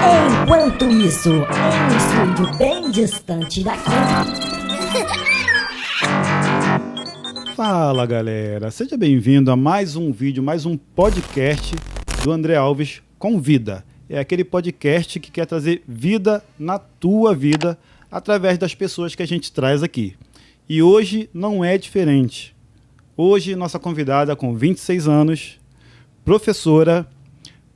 Enquanto isso, em um estúdio bem distante daqui. Fala galera, seja bem-vindo a mais um vídeo, mais um podcast do André Alves com Vida. É aquele podcast que quer trazer vida na tua vida através das pessoas que a gente traz aqui. E hoje não é diferente. Hoje nossa convidada com 26 anos, professora,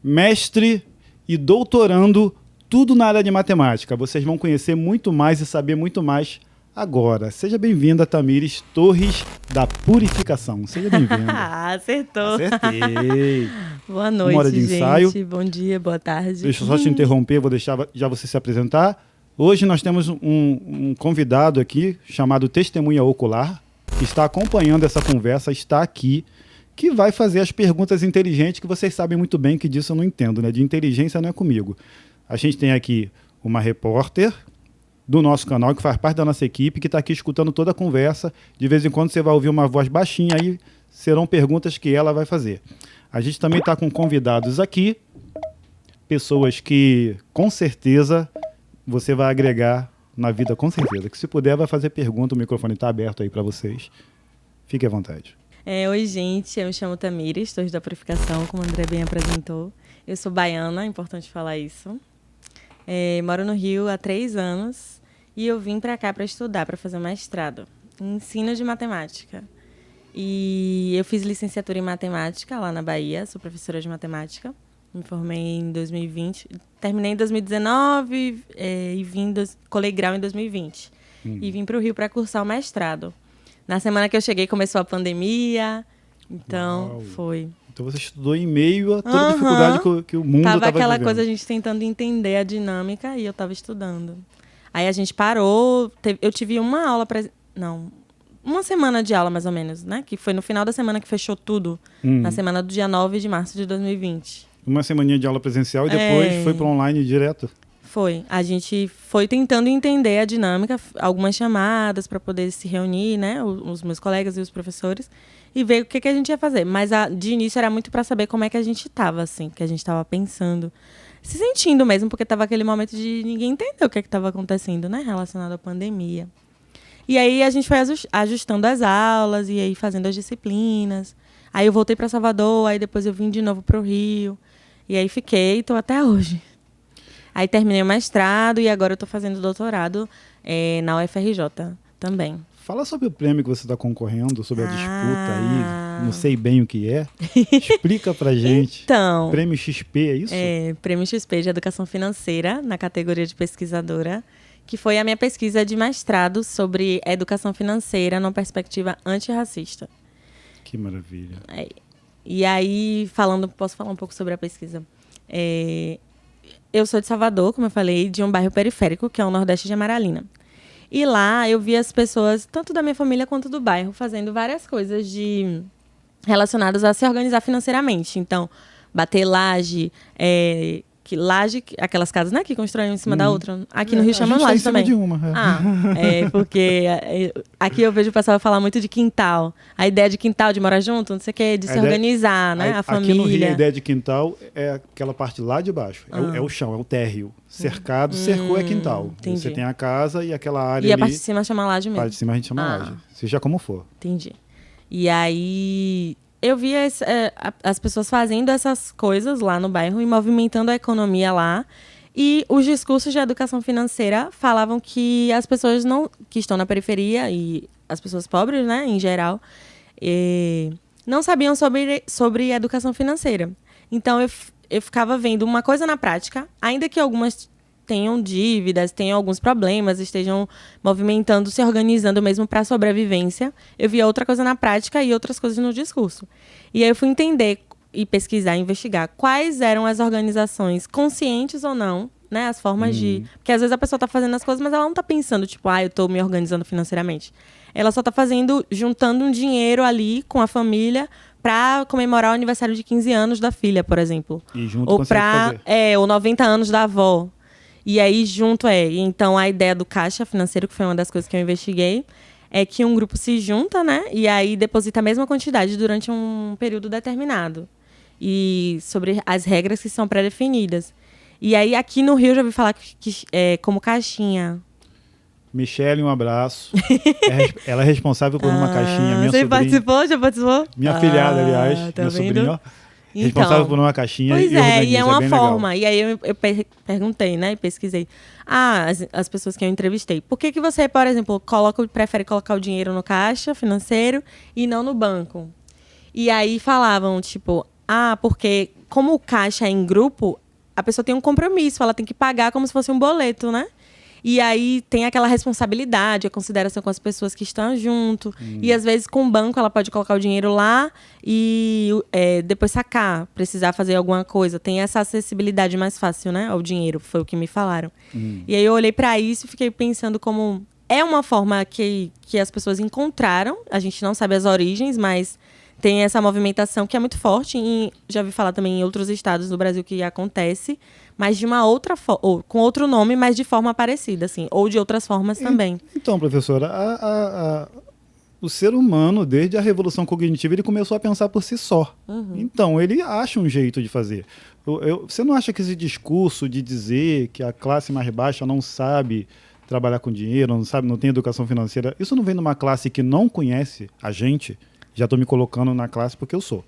mestre e doutorando, tudo na área de matemática. Vocês vão conhecer muito mais e saber muito mais agora. Seja bem-vinda, Tamires Torres, da Purificação. Seja bem-vinda. Acertou. Acertei. Boa noite, Uma hora de gente. ensaio. Bom dia, boa tarde. Deixa eu só te interromper, vou deixar já você se apresentar. Hoje nós temos um convidado aqui, chamado Testemunha Ocular, que está acompanhando essa conversa, está aqui, que vai fazer as perguntas inteligentes, que vocês sabem muito bem que disso eu não entendo, né? De inteligência não é comigo. A gente tem aqui uma repórter do nosso canal, que faz parte da nossa equipe, que está aqui escutando toda a conversa. De vez em quando você vai ouvir uma voz baixinha, aí serão perguntas que ela vai fazer. A gente também está com convidados aqui, pessoas que, com certeza, você vai agregar na vida, com certeza. Que se puder, vai fazer pergunta, o microfone está aberto aí para vocês. Fique à vontade. Oi, gente, eu me chamo Tamires Torres da Purificação, como o André bem apresentou. Eu sou baiana, é importante falar isso. Moro no Rio há 3 anos e eu vim para cá para estudar, para fazer mestrado em ensino de matemática. E eu fiz licenciatura em matemática lá na Bahia, sou professora de matemática. Me formei em 2020, terminei em 2019 e colei grau em 2020. E vim para o Rio para cursar o mestrado. Na semana que eu cheguei começou a pandemia, então Uau. Foi. Então você estudou em meio a toda a dificuldade que o mundo estava vivendo. Tava aquela coisa, a gente tentando entender a dinâmica e eu estava estudando. Aí a gente parou, eu tive uma aula, uma semana de aula mais ou menos, né? Que foi no final da semana que fechou tudo, na semana do dia 9 de março de 2020. Uma semaninha de aula presencial e depois foi para online direto? Foi. A gente foi tentando entender a dinâmica, algumas chamadas para poder se reunir, né? Os meus colegas e os professores, e ver o que a gente ia fazer. Mas de início era muito para saber como é que a gente estava, assim, o que a gente estava pensando. Se sentindo mesmo, porque estava aquele momento de ninguém entender o que estava acontecendo, né? Relacionado à pandemia. E aí a gente foi ajustando as aulas e aí fazendo as disciplinas. Aí eu voltei para Salvador, aí depois eu vim de novo para o Rio. E aí estou até hoje. Aí terminei o mestrado e agora eu estou fazendo doutorado na UFRJ também. Fala sobre o prêmio que você está concorrendo, sobre a disputa aí, não sei bem o que é. Explica pra gente. Então, Prêmio XP, é isso? Prêmio XP de Educação Financeira, na categoria de pesquisadora, que foi a minha pesquisa de mestrado sobre educação financeira numa perspectiva antirracista. Que maravilha. E aí, posso falar um pouco sobre a pesquisa. Eu sou de Salvador, como eu falei, de um bairro periférico, que é o Nordeste de Amaralina. E lá eu vi as pessoas, tanto da minha família quanto do bairro, fazendo várias coisas relacionadas a se organizar financeiramente. Então, bater laje, aquelas casas, né, que constroem em cima da outra. Aqui no Rio chamam laje também. De uma. Porque aqui eu vejo o pessoal falar muito de quintal. A ideia de quintal, de morar junto, não sei o quê, de se organizar, né, a família. Aqui no Rio a ideia de quintal é aquela parte lá de baixo. É o chão, é o térreo. Cercado, cercou é quintal. Entendi. Você tem a casa e aquela área e ali. a parte de cima chama laje mesmo. A parte de cima a gente chama laje. Seja como for. Entendi. E aí eu vi as pessoas fazendo essas coisas lá no bairro e movimentando a economia lá. E os discursos de educação financeira falavam que as pessoas que estão na periferia e as pessoas pobres, né, em geral, não sabiam sobre educação financeira. Então eu ficava vendo uma coisa na prática, ainda que algumas tenham dívidas, tenham alguns problemas, estejam movimentando, se organizando mesmo para a sobrevivência. Eu via outra coisa na prática e outras coisas no discurso. E aí eu fui entender e pesquisar, investigar quais eram as organizações, conscientes ou não, né, as formas de... Porque às vezes a pessoa está fazendo as coisas, mas ela não está pensando, tipo, eu estou me organizando financeiramente. Ela só está juntando um dinheiro ali com a família para comemorar o aniversário de 15 anos da filha, por exemplo. E junto consegue fazer. Ou 90 anos da avó. E aí, junto então, a ideia do caixa financeiro, que foi uma das coisas que eu investiguei, é que um grupo se junta, né? E aí deposita a mesma quantidade durante um período determinado. E sobre as regras que são pré-definidas. E aí, aqui no Rio, eu já ouvi falar como caixinha. Michele, um abraço. Ela é responsável por uma caixinha. Minha Você sobrinha, participou? Já participou? minha filhada, aliás. Tá Minha vendo? sobrinha, ó. Então, Responsável por uma caixinha. Pois é, e é uma bem forma. legal. E aí eu perguntei, né? E pesquisei. As pessoas que eu entrevistei. Por que você, por exemplo, prefere colocar o dinheiro no caixa financeiro e não no banco? E aí falavam, tipo, porque como o caixa é em grupo, a pessoa tem um compromisso, ela tem que pagar como se fosse um boleto, né? E aí tem aquela responsabilidade, a consideração com as pessoas que estão junto. E às vezes com o banco ela pode colocar o dinheiro lá e depois sacar, precisar fazer alguma coisa. Tem essa acessibilidade mais fácil, né, ao dinheiro, foi o que me falaram. E aí eu olhei para isso e fiquei pensando como é uma forma que as pessoas encontraram. A gente não sabe as origens, mas tem essa movimentação que é muito forte. Já ouvi falar também em outros estados do Brasil que acontece, mas de uma outra forma, ou com outro nome, mas de forma parecida, assim, ou de outras formas também. Então, professora, o ser humano, desde a Revolução Cognitiva, ele começou a pensar por si só. Então, ele acha um jeito de fazer. Você não acha que esse discurso de dizer que a classe mais baixa não sabe trabalhar com dinheiro, não tem educação financeira, isso não vem de uma classe que não conhece a gente? Já estou me colocando na classe porque eu sou.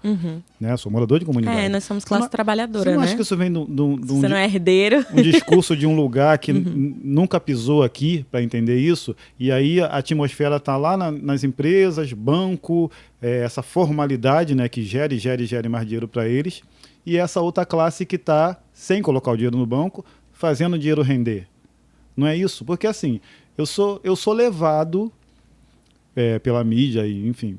Né? Sou morador de comunidade. Nós somos classe trabalhadora, você não né? acha que isso vem de Você não é herdeiro. um discurso de um lugar que nunca pisou aqui para entender isso? E aí a atmosfera está lá nas empresas, banco, essa formalidade, né, que gere mais dinheiro para eles. E essa outra classe que está, sem colocar o dinheiro no banco, fazendo o dinheiro render. Não é isso? Porque assim, eu sou levado... pela mídia e, enfim,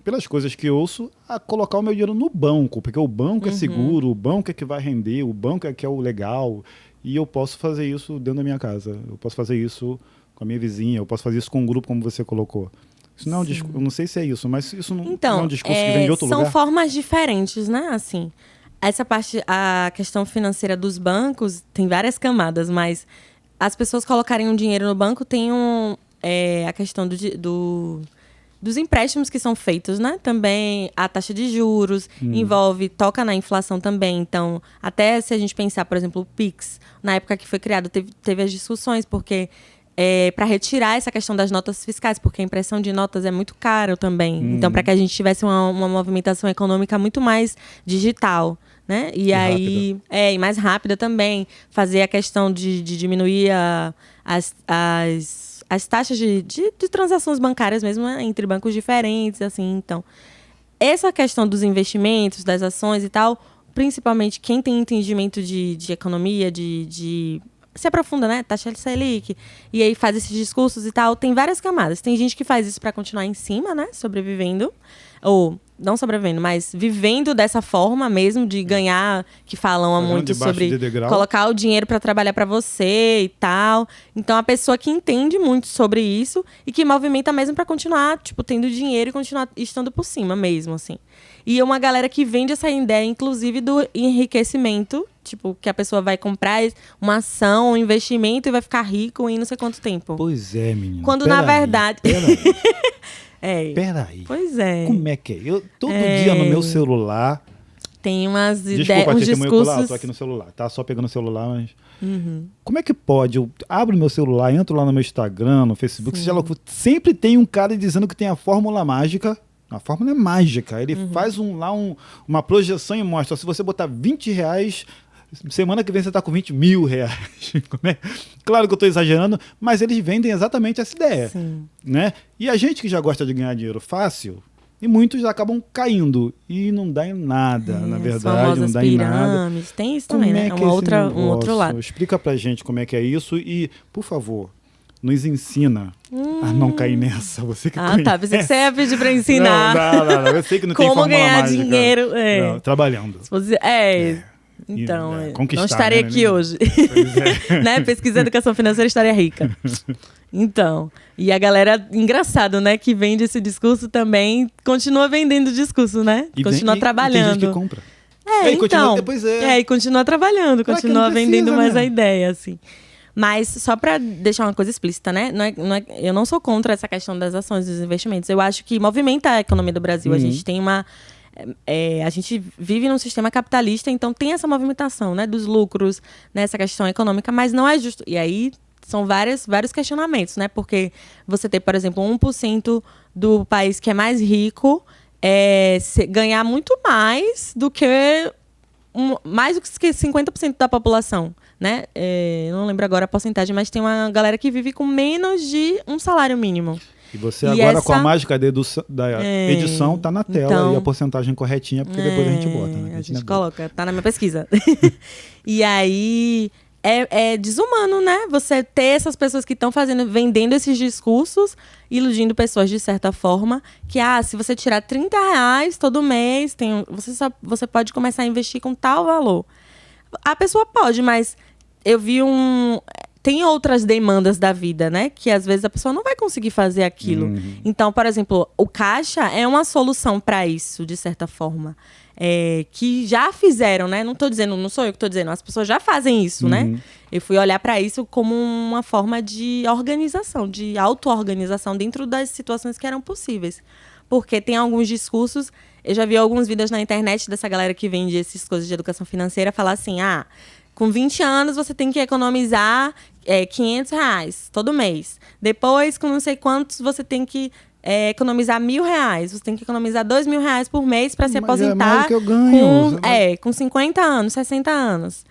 pelas coisas que ouço, a colocar o meu dinheiro no banco, porque o banco é seguro, o banco é que vai render, o banco é que é o legal, e eu posso fazer isso dentro da minha casa, eu posso fazer isso com a minha vizinha, eu posso fazer isso com um grupo, como você colocou. Isso não é um discurso, eu não sei se é isso, mas isso não é um discurso que vem de outro lugar? São formas diferentes, né? Assim, essa parte, a questão financeira dos bancos, tem várias camadas, mas as pessoas colocarem um dinheiro no banco tem a questão dos empréstimos que são feitos, né? Também a taxa de juros toca na inflação também. Então, até se a gente pensar, por exemplo, o Pix, na época que foi criado, teve as discussões, porque para retirar essa questão das notas fiscais, porque a impressão de notas é muito caro também. Então, para que a gente tivesse uma movimentação econômica muito mais digital, né? E aí, e mais rápida também, fazer a questão de diminuir as taxas de transações bancárias mesmo, né? Entre bancos diferentes, assim. Então, essa questão dos investimentos, das ações e tal, principalmente quem tem entendimento de economia, se aprofunda, né? Taxa Selic, e aí faz esses discursos e tal, tem várias camadas. Tem gente que faz isso para continuar em cima, né? Sobrevivendo, ou não sobrevivendo, mas vivendo dessa forma mesmo de ganhar, que falam muito sobre colocar o dinheiro para trabalhar para você e tal. Então, a pessoa que entende muito sobre isso e que movimenta mesmo para continuar, tipo, tendo dinheiro e continuar estando por cima mesmo, assim. E uma galera que vende essa ideia, inclusive, do enriquecimento, tipo, que a pessoa vai comprar uma ação, um investimento e vai ficar rico em não sei quanto tempo. Pois é, menino. Quando, na verdade... Peraí. Pois é. Como é que é? Eu, todo dia no meu celular... Tem umas ideias, Desculpa, uns discursos... Eu tô aqui no celular, tá? Só pegando o celular, mas... Como é que pode? Eu abro meu celular, entro lá no meu Instagram, no Facebook, seja lá o que for, sempre tem um cara dizendo que tem a fórmula mágica. A fórmula é mágica. Ele faz uma projeção e mostra. Se você botar R$20, semana que vem você está com R$20 mil. Claro que eu estou exagerando, mas eles vendem exatamente essa ideia. Né? E a gente que já gosta de ganhar dinheiro fácil, e muitos acabam caindo. E não dá em nada, na verdade. Não dá em nada. Tem isso também, né? Um outro lado. Explica pra gente como é que é isso e, por favor, nos ensina a não cair nessa. Você que conhece. Tá. Pensei que você ia pedir pra ensinar. Não. Eu sei que não tem como fórmula ganhar mágica. dinheiro. Não, trabalhando. Então, conquistar, não estaria né, aqui hoje. Né? Pesquisa educação financeira, estaria rica. Então, e a galera, engraçado, né, que vende esse discurso também, continua vendendo o discurso, né? Continua trabalhando. Tem gente que compra. E continua trabalhando, continua vendendo mais a ideia, assim. Mas, só para deixar uma coisa explícita, né? Eu não sou contra essa questão das ações, dos investimentos. Eu acho que movimenta a economia do Brasil. A gente tem a gente vive num sistema capitalista, então tem essa movimentação, né, dos lucros, nessa questão econômica, mas não é justo. E aí são vários questionamentos, né? Porque você ter, por exemplo, 1% do país que é mais rico ganhar muito mais do que mais do que 50% da população, né? Não lembro agora a porcentagem, mas tem uma galera que vive com menos de um salário mínimo. E você agora, com a mágica da edição, tá na tela então, e a porcentagem corretinha, porque depois a gente bota, né? A gente coloca, tá na minha pesquisa. E aí é desumano, né? Você ter essas pessoas que estão vendendo esses discursos, iludindo pessoas de certa forma, que se você tirar R$30 todo mês, você pode começar a investir com tal valor. A pessoa pode, mas eu vi tem outras demandas da vida, né? Que às vezes a pessoa não vai conseguir fazer aquilo. Uhum. Então, por exemplo, o caixa é uma solução para isso, de certa forma. Que já fizeram, né? Não sou eu que estou dizendo, as pessoas já fazem isso, né? Eu fui olhar para isso como uma forma de organização, de auto-organização dentro das situações que eram possíveis. Porque tem alguns discursos, eu já vi alguns vídeos na internet dessa galera que vende essas coisas de educação financeira, falar assim, com 20 anos você tem que economizar R$500 todo mês. Depois, com não sei quantos, você tem que economizar R$1.000. Você tem que economizar R$2.000 por mês para se aposentar. É mais do que eu ganho. Com 50 anos, 60 anos.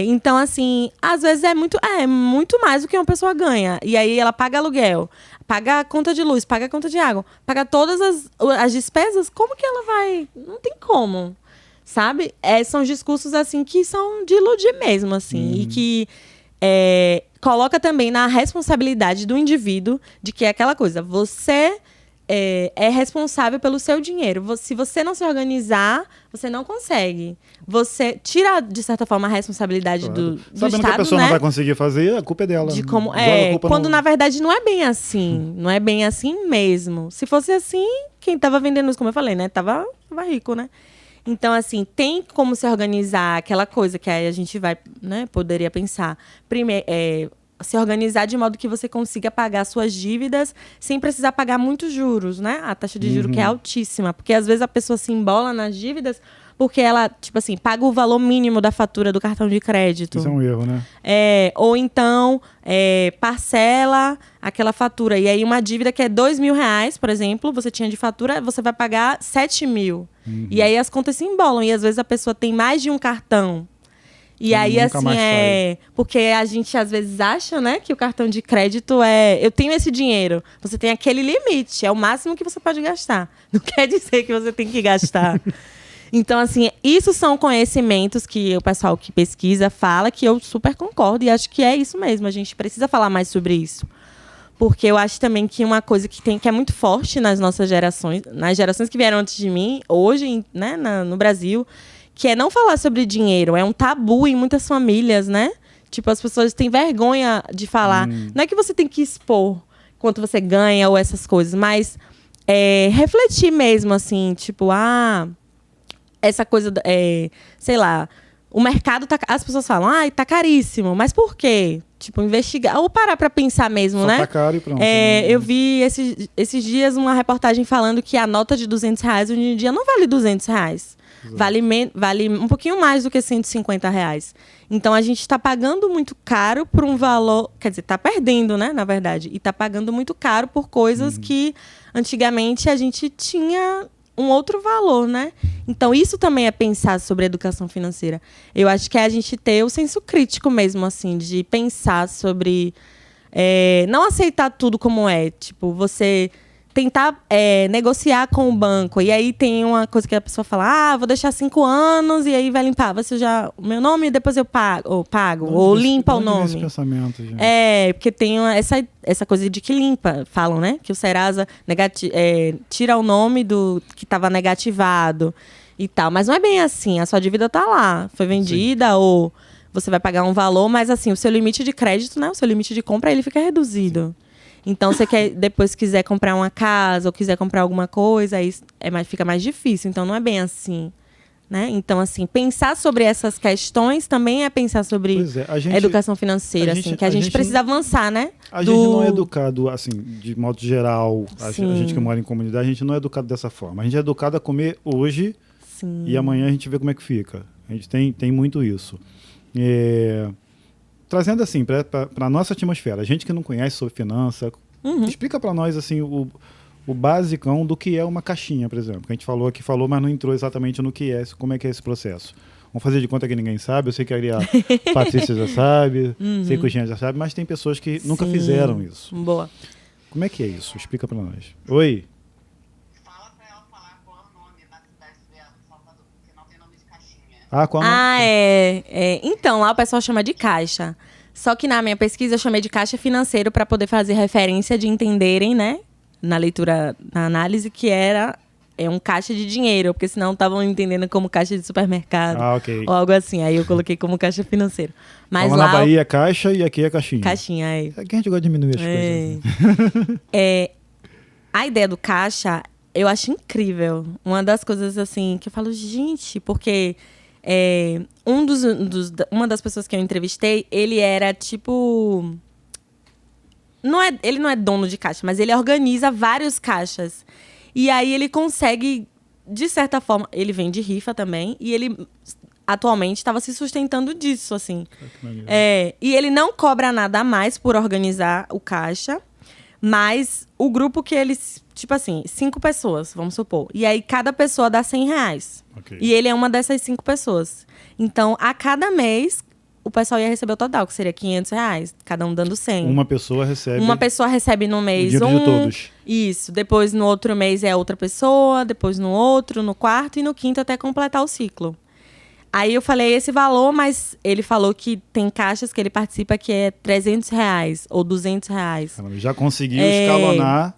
Então, assim, às vezes é muito mais do que uma pessoa ganha. E aí ela paga aluguel, paga a conta de luz, paga a conta de água, paga todas as despesas. Como que ela vai? Não tem como. Sabe? São discursos, assim, que são de iludir mesmo, assim. E que coloca também na responsabilidade do indivíduo de que é aquela coisa. Você é responsável pelo seu dinheiro. Se você não se organizar, você não consegue. Você tira, de certa forma, a responsabilidade do Sabendo Estado, que a pessoa né? não vai conseguir fazer, a culpa é dela. De como, na verdade, não é bem assim. Não é bem assim mesmo. Se fosse assim, quem estava vendendo isso, como eu falei, né? Tava rico, né? Então, assim, tem como se organizar aquela coisa que aí a gente poderia pensar. Primeiro, se organizar de modo que você consiga pagar suas dívidas sem precisar pagar muitos juros, né? A taxa de juros que é altíssima. Porque, às vezes, a pessoa se embola nas dívidas porque ela, tipo assim, paga o valor mínimo da fatura do cartão de crédito. Isso é um erro, né? Ou então, parcela aquela fatura. E aí, uma dívida que é R$2.000, por exemplo, você tinha de fatura, você vai pagar 7 mil. E aí, as contas se embolam. E, às vezes, a pessoa tem mais de um cartão. E aí, assim, porque a gente, às vezes, acha, né, que o cartão de crédito eu tenho esse dinheiro. Você tem aquele limite. É o máximo que você pode gastar. Não quer dizer que você tem que gastar. Então, assim, isso são conhecimentos que o pessoal que pesquisa fala, que eu super concordo e acho que é isso mesmo. A gente precisa falar mais sobre isso. Porque eu acho também que uma coisa que é muito forte nas nossas gerações, nas gerações que vieram antes de mim, hoje, né, no Brasil, que é não falar sobre dinheiro. É um tabu em muitas famílias, né? Tipo, as pessoas têm vergonha de falar. Não é que você tem que expor quanto você ganha ou essas coisas, mas refletir mesmo, assim, tipo, essa coisa, sei lá, o mercado as pessoas falam, tá caríssimo, mas por quê? Tipo, investigar, ou parar pra pensar mesmo, só né? Tá caro e pronto. Eu vi esses dias uma reportagem falando que a nota de R$200 hoje em dia não vale R$200. Vale um pouquinho mais do que R$150. Então, a gente está pagando muito caro por um valor... Quer dizer, está perdendo, né, na verdade. E está pagando muito caro por coisas que, antigamente, a gente tinha um outro valor, né? Então, isso também é pensar sobre educação financeira. Eu acho que é a gente ter o senso crítico mesmo, assim, de pensar sobre... não aceitar tudo como é. Tipo, você... tentar negociar com o banco. E aí tem uma coisa que a pessoa fala, vou deixar 5 anos e aí vai limpar. Você já o meu nome e depois eu pago. Ou limpa o nome. Esse pensamento, gente. Porque tem essa coisa de que limpa, falam, né? Que o Serasa tira o nome do que estava negativado e tal. Mas não é bem assim. A sua dívida tá lá. Foi vendida ou você vai pagar um valor, mas assim, o seu limite de crédito, né? O seu limite de compra, ele fica reduzido. Então, você depois quiser comprar uma casa ou quiser comprar alguma coisa, aí fica mais difícil. Então, não é bem assim. né? Então, assim, pensar sobre essas questões também é pensar sobre Pois é, a educação financeira, assim, que a gente precisa avançar, né? A gente não é educado, assim, de modo geral, a Sim. gente que mora em comunidade, a gente não é educado dessa forma. A gente é educado a comer hoje Sim. e amanhã a gente vê como é que fica. A gente tem muito isso. Trazendo, assim, para a nossa atmosfera, a gente que não conhece sobre finança, explica para nós, assim, o basicão do que é uma caixinha, por exemplo. Que a gente falou, mas não entrou exatamente no que é, como é que é esse processo. Vamos fazer de conta que ninguém sabe. Eu sei que a Patrícia já sabe, sei que o Jean já sabe, mas tem pessoas que nunca fizeram isso. Boa. Como é que é isso? Explica para nós. Oi? Fala pra ela falar qual é o nome da cidade dela, Salvador, porque não tem nome de caixinha. Qual é? Então, lá o pessoal chama de caixa. Só que na minha pesquisa eu chamei de caixa financeiro para poder fazer referência de entenderem, né? Na leitura, na análise, que é um caixa de dinheiro, porque senão estavam entendendo como caixa de supermercado. Ok. Ou algo assim. Aí eu coloquei como caixa financeiro. Mas Então, lá na Bahia é caixa e aqui é caixinha. caixinha aí. Aqui a gente gosta de diminuir as coisas. A ideia do caixa, eu acho incrível. Uma das coisas, assim, que eu falo, gente, porque uma das pessoas que eu entrevistei, ele era, tipo... ele não é dono de caixa, mas ele organiza vários caixas. E aí ele consegue, de certa forma... Ele vende rifa também. E ele, atualmente, estava se sustentando disso, assim. E ele não cobra nada a mais por organizar o caixa. Mas o grupo que eles... Tipo assim, 5 pessoas, vamos supor. E aí, cada pessoa dá R$100. Ok. E ele é uma dessas 5 pessoas. Então, a cada mês, o pessoal ia receber o total, que seria R$500. Cada um dando 100. Uma pessoa recebe... Uma pessoa recebe no mês o dinheiro de todos. Isso. Depois, no outro mês, é outra pessoa. Depois, no outro, no quarto e no quinto, até completar o ciclo. Aí eu falei esse valor, mas ele falou que tem caixas que ele participa que é R$300 ou R$200. Já conseguiu escalonar.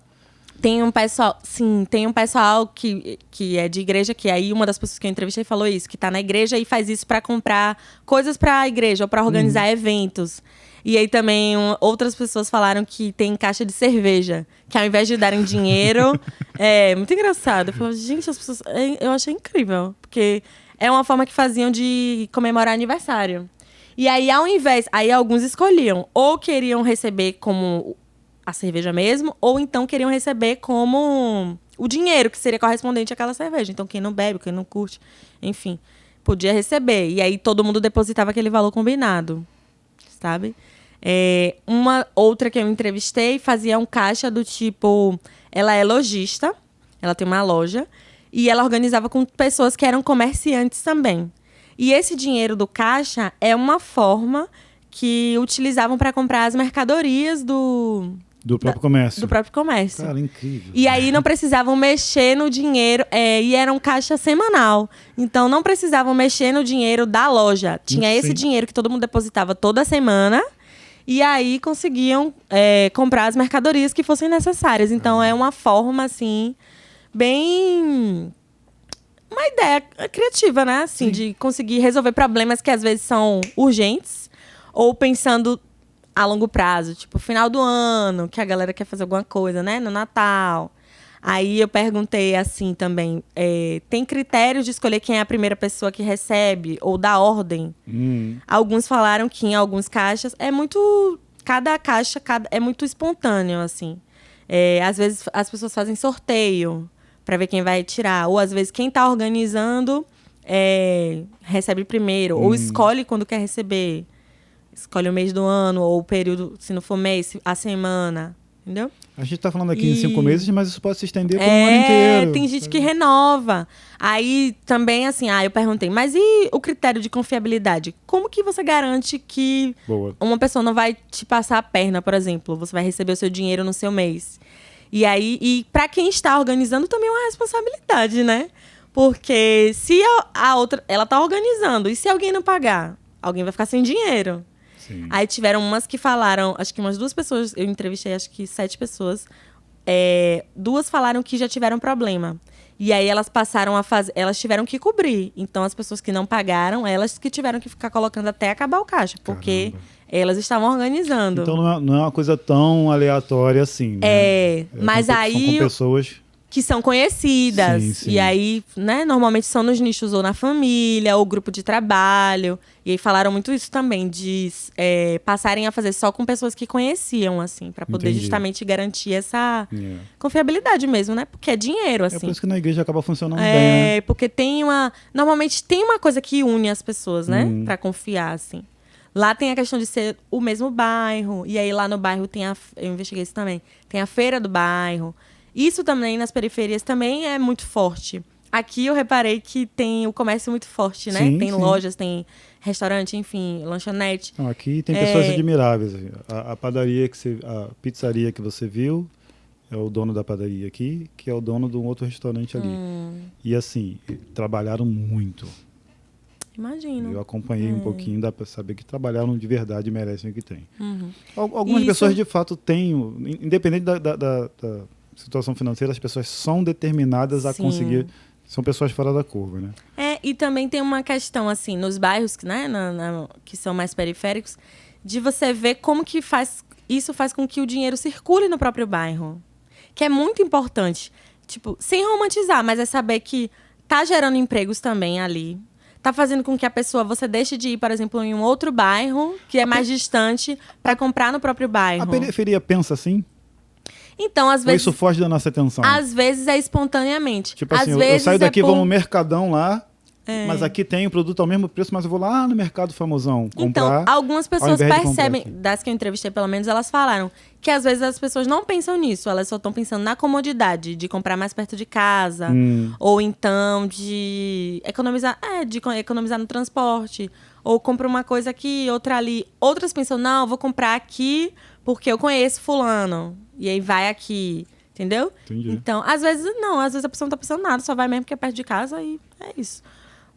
Tem um pessoal que é de igreja, que aí uma das pessoas que eu entrevistei falou isso, que tá na igreja e faz isso para comprar coisas para a igreja ou para organizar eventos. E aí também outras pessoas falaram que tem caixa de cerveja, que ao invés de darem dinheiro, é muito engraçado. Eu falo, gente, as pessoas, eu achei incrível, porque é uma forma que faziam de comemorar aniversário. E aí, aí alguns escolhiam, ou queriam receber como a cerveja mesmo, ou então queriam receber como o dinheiro, que seria correspondente àquela cerveja. Então, quem não bebe, quem não curte, enfim, podia receber. E aí, todo mundo depositava aquele valor combinado, sabe? Uma outra que eu entrevistei fazia um caixa do tipo... Ela é lojista, ela tem uma loja, e ela organizava com pessoas que eram comerciantes também. E esse dinheiro do caixa é uma forma que utilizavam para comprar as mercadorias do próprio comércio. Do próprio comércio. Cara, incrível. E aí não precisavam mexer no dinheiro, e era um caixa semanal. Então não precisavam mexer no dinheiro da loja. Tinha esse dinheiro que todo mundo depositava toda semana. E aí conseguiam comprar as mercadorias que fossem necessárias. Então é uma forma, assim, bem... Uma ideia criativa, né? Assim, de conseguir resolver problemas que às vezes são urgentes. Ou pensando a longo prazo. Tipo, final do ano, que a galera quer fazer alguma coisa, né? No Natal. Aí eu perguntei assim também. Tem critérios de escolher quem é a primeira pessoa que recebe? Ou da ordem? Alguns falaram que em alguns caixas é muito... Cada caixa é muito espontâneo, assim. Às vezes as pessoas fazem sorteio para ver quem vai tirar. Ou às vezes quem está organizando recebe primeiro. Ou escolhe quando quer receber. Escolhe o mês do ano, ou o período, se não for mês, a semana. Entendeu? A gente tá falando aqui em 5 meses, mas isso pode se estender por um ano inteiro. Tem gente que renova. Aí também, assim, eu perguntei, mas e o critério de confiabilidade? Como que você garante que uma pessoa não vai te passar a perna, por exemplo? Você vai receber o seu dinheiro no seu mês. E aí, para quem está organizando, também é uma responsabilidade, né? Porque se a outra, ela tá organizando, e se alguém não pagar? Alguém vai ficar sem dinheiro. Sim. Aí tiveram umas que falaram, acho que umas 2 pessoas, eu entrevistei acho que 7 pessoas, 2 falaram que já tiveram problema. E aí elas passaram a fazer, elas tiveram que cobrir. Então as pessoas que não pagaram, elas que tiveram que ficar colocando até acabar o caixa, porque elas estavam organizando. Então não é uma coisa tão aleatória assim, né? Mas aí... São com pessoas... que são conhecidas. Sim, sim. E aí, né, normalmente são nos nichos ou na família, ou grupo de trabalho. E aí falaram muito isso também, de passarem a fazer só com pessoas que conheciam, assim, para poder Entendi. justamente garantir essa É. confiabilidade mesmo, né? Porque é dinheiro, É assim. por isso que na igreja acaba funcionando bem, né? Porque normalmente tem uma coisa que une as pessoas, né? Uhum. Pra confiar, assim. Lá tem a questão de ser o mesmo bairro. E aí lá no bairro eu investiguei isso também. Tem a feira do bairro. Isso também nas periferias também é muito forte. Aqui eu reparei que tem o comércio muito forte, né? Sim, Tem sim. lojas, tem restaurante, enfim, lanchonete. Não, aqui tem pessoas admiráveis. A padaria a pizzaria que você viu é o dono da padaria aqui, que é o dono de um outro restaurante ali. E assim, trabalharam muito. Imagino. Eu acompanhei um pouquinho, dá para saber que trabalharam de verdade e merecem o que tem. Uhum. Algumas Isso- pessoas de fato têm, independente da situação financeira, as pessoas são determinadas a Sim. conseguir. São pessoas fora da curva, né? E também tem uma questão, assim, nos bairros, né, que são mais periféricos, de você ver como que isso faz com que o dinheiro circule no próprio bairro. Que é muito importante. Tipo, sem romantizar, mas é saber que tá gerando empregos também ali. Tá fazendo com que você deixe de ir, por exemplo, em um outro bairro, que é mais distante, para comprar no próprio bairro. A periferia pensa assim? Então, às Ou vezes... isso foge da nossa atenção? Às vezes é espontaneamente. Tipo Às assim, eu vezes saio daqui, é vou no Mercadão lá, mas aqui tem o produto ao mesmo preço, mas eu vou lá no Mercado Famosão comprar. Então, algumas pessoas invés de comprar percebem, aqui. das que eu entrevistei pelo menos, elas falaram que às vezes as pessoas não pensam nisso, elas só estão pensando na comodidade, de comprar mais perto de casa, ou então de economizar no transporte, ou compra uma coisa aqui, outra ali. Outras pensam, não, eu vou comprar aqui porque eu conheço fulano, e aí vai aqui, entendeu? Entendi. Então, às vezes a pessoa não tá pensando nada, só vai mesmo porque é perto de casa e é isso.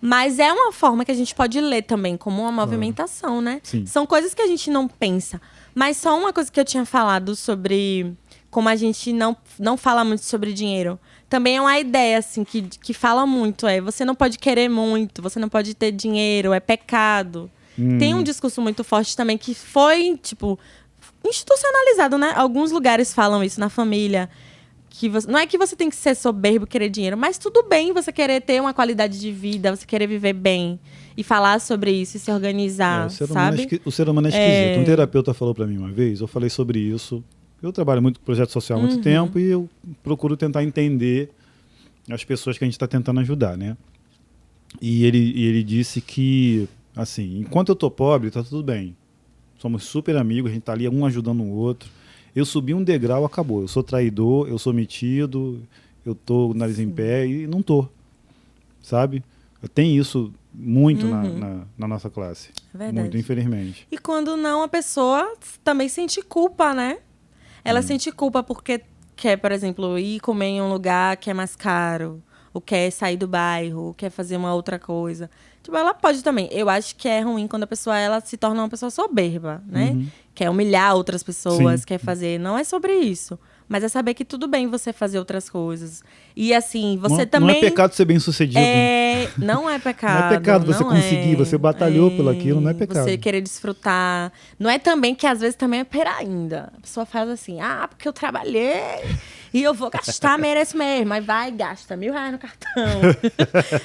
Mas é uma forma que a gente pode ler também, como uma movimentação, né? Sim. São coisas que a gente não pensa. Mas só uma coisa que eu tinha falado sobre como a gente não fala muito sobre dinheiro. Também é uma ideia, assim, que fala muito. Você não pode querer muito, você não pode ter dinheiro, é pecado. Tem um discurso muito forte também que foi, tipo, institucionalizado, né? Alguns lugares falam isso na família. Não é que você tem que ser soberbo, querer dinheiro, mas tudo bem você querer ter uma qualidade de vida, você querer viver bem e falar sobre isso e se organizar, sabe? O ser humano é esquisito. Um terapeuta falou pra mim uma vez, eu falei sobre isso. Eu trabalho muito com projeto social há muito tempo e eu procuro tentar entender as pessoas que a gente está tentando ajudar, né? E ele disse que, assim, enquanto eu tô pobre, tá tudo bem. Somos super amigos, a gente tá ali um ajudando o outro. Eu subi um degrau, acabou. Eu sou traidor, eu sou metido, eu tô nariz em pé e não tô. Sabe? Tem isso muito na nossa classe. É verdade. Muito, infelizmente. E quando não, a pessoa também sente culpa, né? Ela sente culpa porque quer, por exemplo, ir comer em um lugar que é mais caro, ou quer sair do bairro, ou quer fazer uma outra coisa. Tipo, ela pode também. Eu acho que é ruim quando a pessoa ela se torna uma pessoa soberba, né? Quer humilhar outras pessoas, Sim. quer fazer. Não é sobre isso. Mas é saber que tudo bem você fazer outras coisas. E assim, você também. Não é pecado ser bem sucedido. Não é pecado. Não é pecado você não conseguir, você batalhou pelo aquilo, não é pecado. Você querer desfrutar. Não é também que às vezes também é pera ainda. A pessoa faz assim, porque eu trabalhei e eu vou gastar, mereço mesmo. Aí vai e gasta R$1.000 no cartão.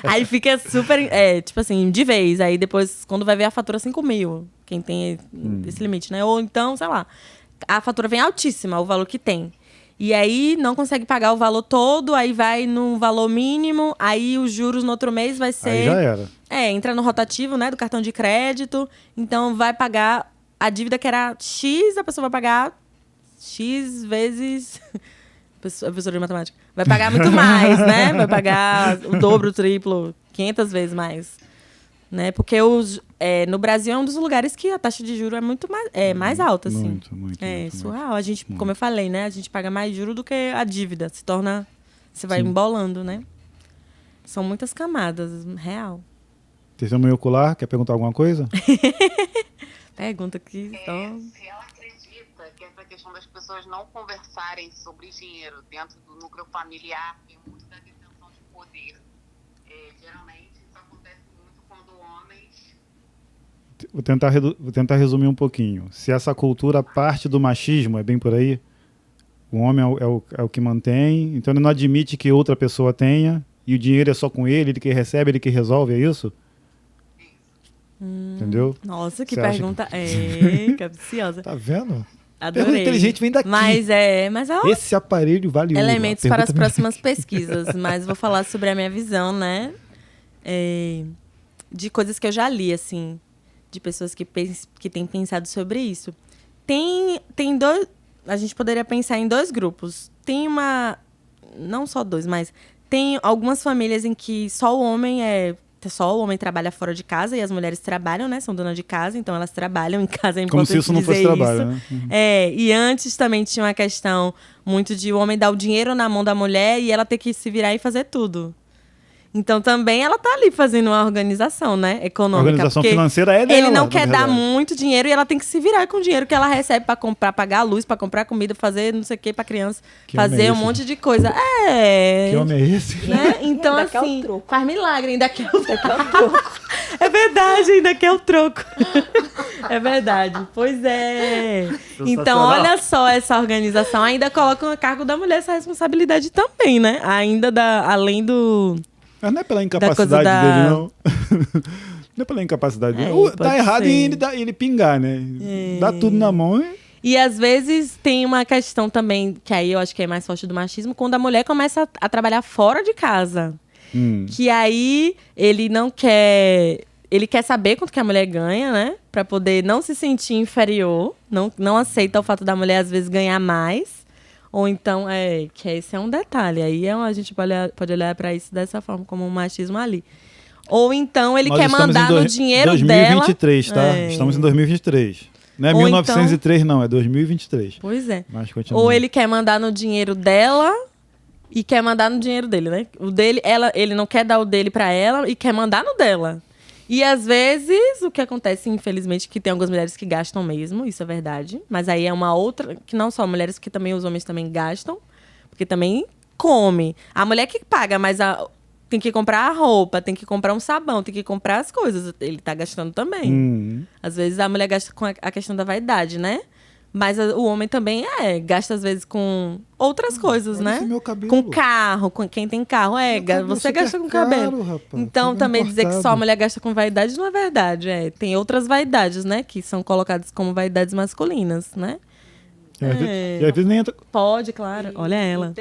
Aí fica super, tipo assim, de vez. Aí depois, quando vai ver a fatura, 5.000. Quem tem esse limite, né? Ou então, sei lá, a fatura vem altíssima, o valor que tem. E aí não consegue pagar o valor todo, aí vai no valor mínimo, aí os juros no outro mês vai ser... Aí já era. Entra no rotativo, né, do cartão de crédito. Então vai pagar a dívida que era X, a pessoa vai pagar X vezes... Professora de matemática. Vai pagar muito mais, né? Vai pagar o dobro, o triplo, 500 vezes mais. Né? Porque no Brasil é um dos lugares que a taxa de juros é muito mais alta, assim. Muito. Surreal. A gente, como eu falei, né? A gente paga mais juros do que a dívida. Você vai embolando, né? São muitas camadas, real. Testemunho ocular, quer perguntar alguma coisa? Pergunta aqui. Se ela acredita que essa questão das pessoas não conversarem sobre dinheiro dentro do núcleo familiar tem muito da detenção de poder. Geralmente isso acontece muito quando homens... Vou tentar resumir um pouquinho. Se essa cultura parte do machismo, é bem por aí? O homem é o que mantém, então ele não admite que outra pessoa tenha, e o dinheiro é só com ele que recebe, ele que resolve, é isso? Entendeu? Nossa, que Você acha pergunta. É, capciosa. Tá vendo? Adorei. Pergunta inteligente vem daqui. Mas ó, Esse aparelho vale ouro. elementos A para as pergunta próximas pesquisas. Mas vou falar sobre a minha visão, né? De coisas que eu já li, assim. De pessoas que têm pensado sobre isso. Tem dois... A gente poderia pensar em 2 grupos. Tem não só 2, mas tem algumas famílias em que só o homem trabalha fora de casa e as mulheres trabalham, né? São donas de casa, então elas trabalham em casa. É Como se isso não fosse trabalho, né? E antes também tinha uma questão muito de o homem dar o dinheiro na mão da mulher e ela ter que se virar e fazer tudo. Então também ela tá ali fazendo uma organização, né? Econômica. A organização porque financeira é dela. ele não na quer dar verdade. muito dinheiro e ela tem que se virar com o dinheiro que ela recebe pra comprar, pagar a luz, pra comprar comida, fazer não sei o que pra criança, Que homem fazer é um esse? monte de coisa. Que homem é esse? Né? Então, Ainda quer o assim, troco. faz milagre, ainda quer o troco. É verdade, ainda quer o troco. É verdade, pois é. Então, olha só essa organização. Ainda coloca a cargo da mulher essa responsabilidade também, né? Ainda além do... Mas não é pela coisa incapacidade da- dele, não. Não é pela incapacidade dele. Pode Tá errado ser. em ele pingar, né? Dá tudo na mão e... E às vezes tem uma questão também, que aí eu acho que é mais forte do machismo, quando a mulher começa a trabalhar fora de casa. Que aí ele não quer... Ele quer saber quanto que a mulher ganha, né? Pra poder não se sentir inferior. Não aceita o fato da mulher, às vezes, ganhar mais. Ou então, que esse é um detalhe. Aí a gente pode olhar pra isso dessa forma, como um machismo ali. Ou então ele Nós quer estamos mandar em no dinheiro dela. 2023, tá? É. Estamos em 2023. Não é Ou 1903, não. É 2023. Pois é. Mas continua. Ou ele quer mandar no dinheiro dela e quer mandar no dinheiro dele, né? O dele, ele não quer dar o dele pra ela e quer mandar no dela. E às vezes, o que acontece, infelizmente, que tem algumas mulheres que gastam mesmo, isso é verdade. Mas aí é uma outra, que não só mulheres, que também os homens também gastam, porque também come. A mulher que paga, mas tem que comprar a roupa, tem que comprar um sabão, tem que comprar as coisas. Ele tá gastando também. Às vezes a mulher gasta com a questão da vaidade, né? Mas o homem também gasta às vezes com outras coisas, olha né? esse meu cabelo. Com carro, com quem tem carro. cabelo Você super gasta com caro, cabelo. rapaz. Então Cabelo também dizer que só a importado. mulher gasta com vaidade não é verdade. Tem outras vaidades, né? Que são colocadas como vaidades masculinas, né? E às vezes nem entra... Pode, claro. Olha ela.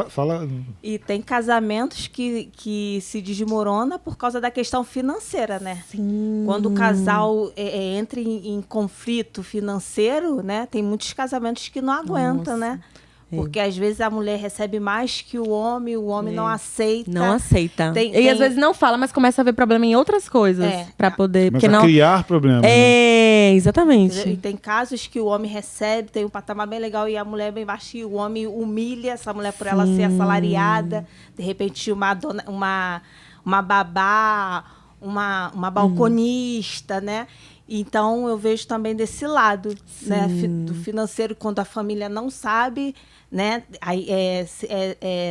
Fala... E tem casamentos que se desmorona por causa da questão financeira, né? Sim. Quando o casal entra em conflito financeiro, né? Tem muitos casamentos que não aguentam, né? Porque às vezes a mulher recebe mais que o homem não aceita. Não aceita. Tem- E às vezes não fala, mas começa a ver problema em outras coisas. Pra poder. Começa Porque não. a criar problemas. né? E Exatamente. tem casos que o homem recebe, tem um patamar bem legal e a mulher bem baixa e o homem humilha essa mulher por ela ser assalariada. De repente, uma babá, uma balconista, né? Então, eu vejo também desse lado, né? Do financeiro, quando a família não sabe, né? Aí,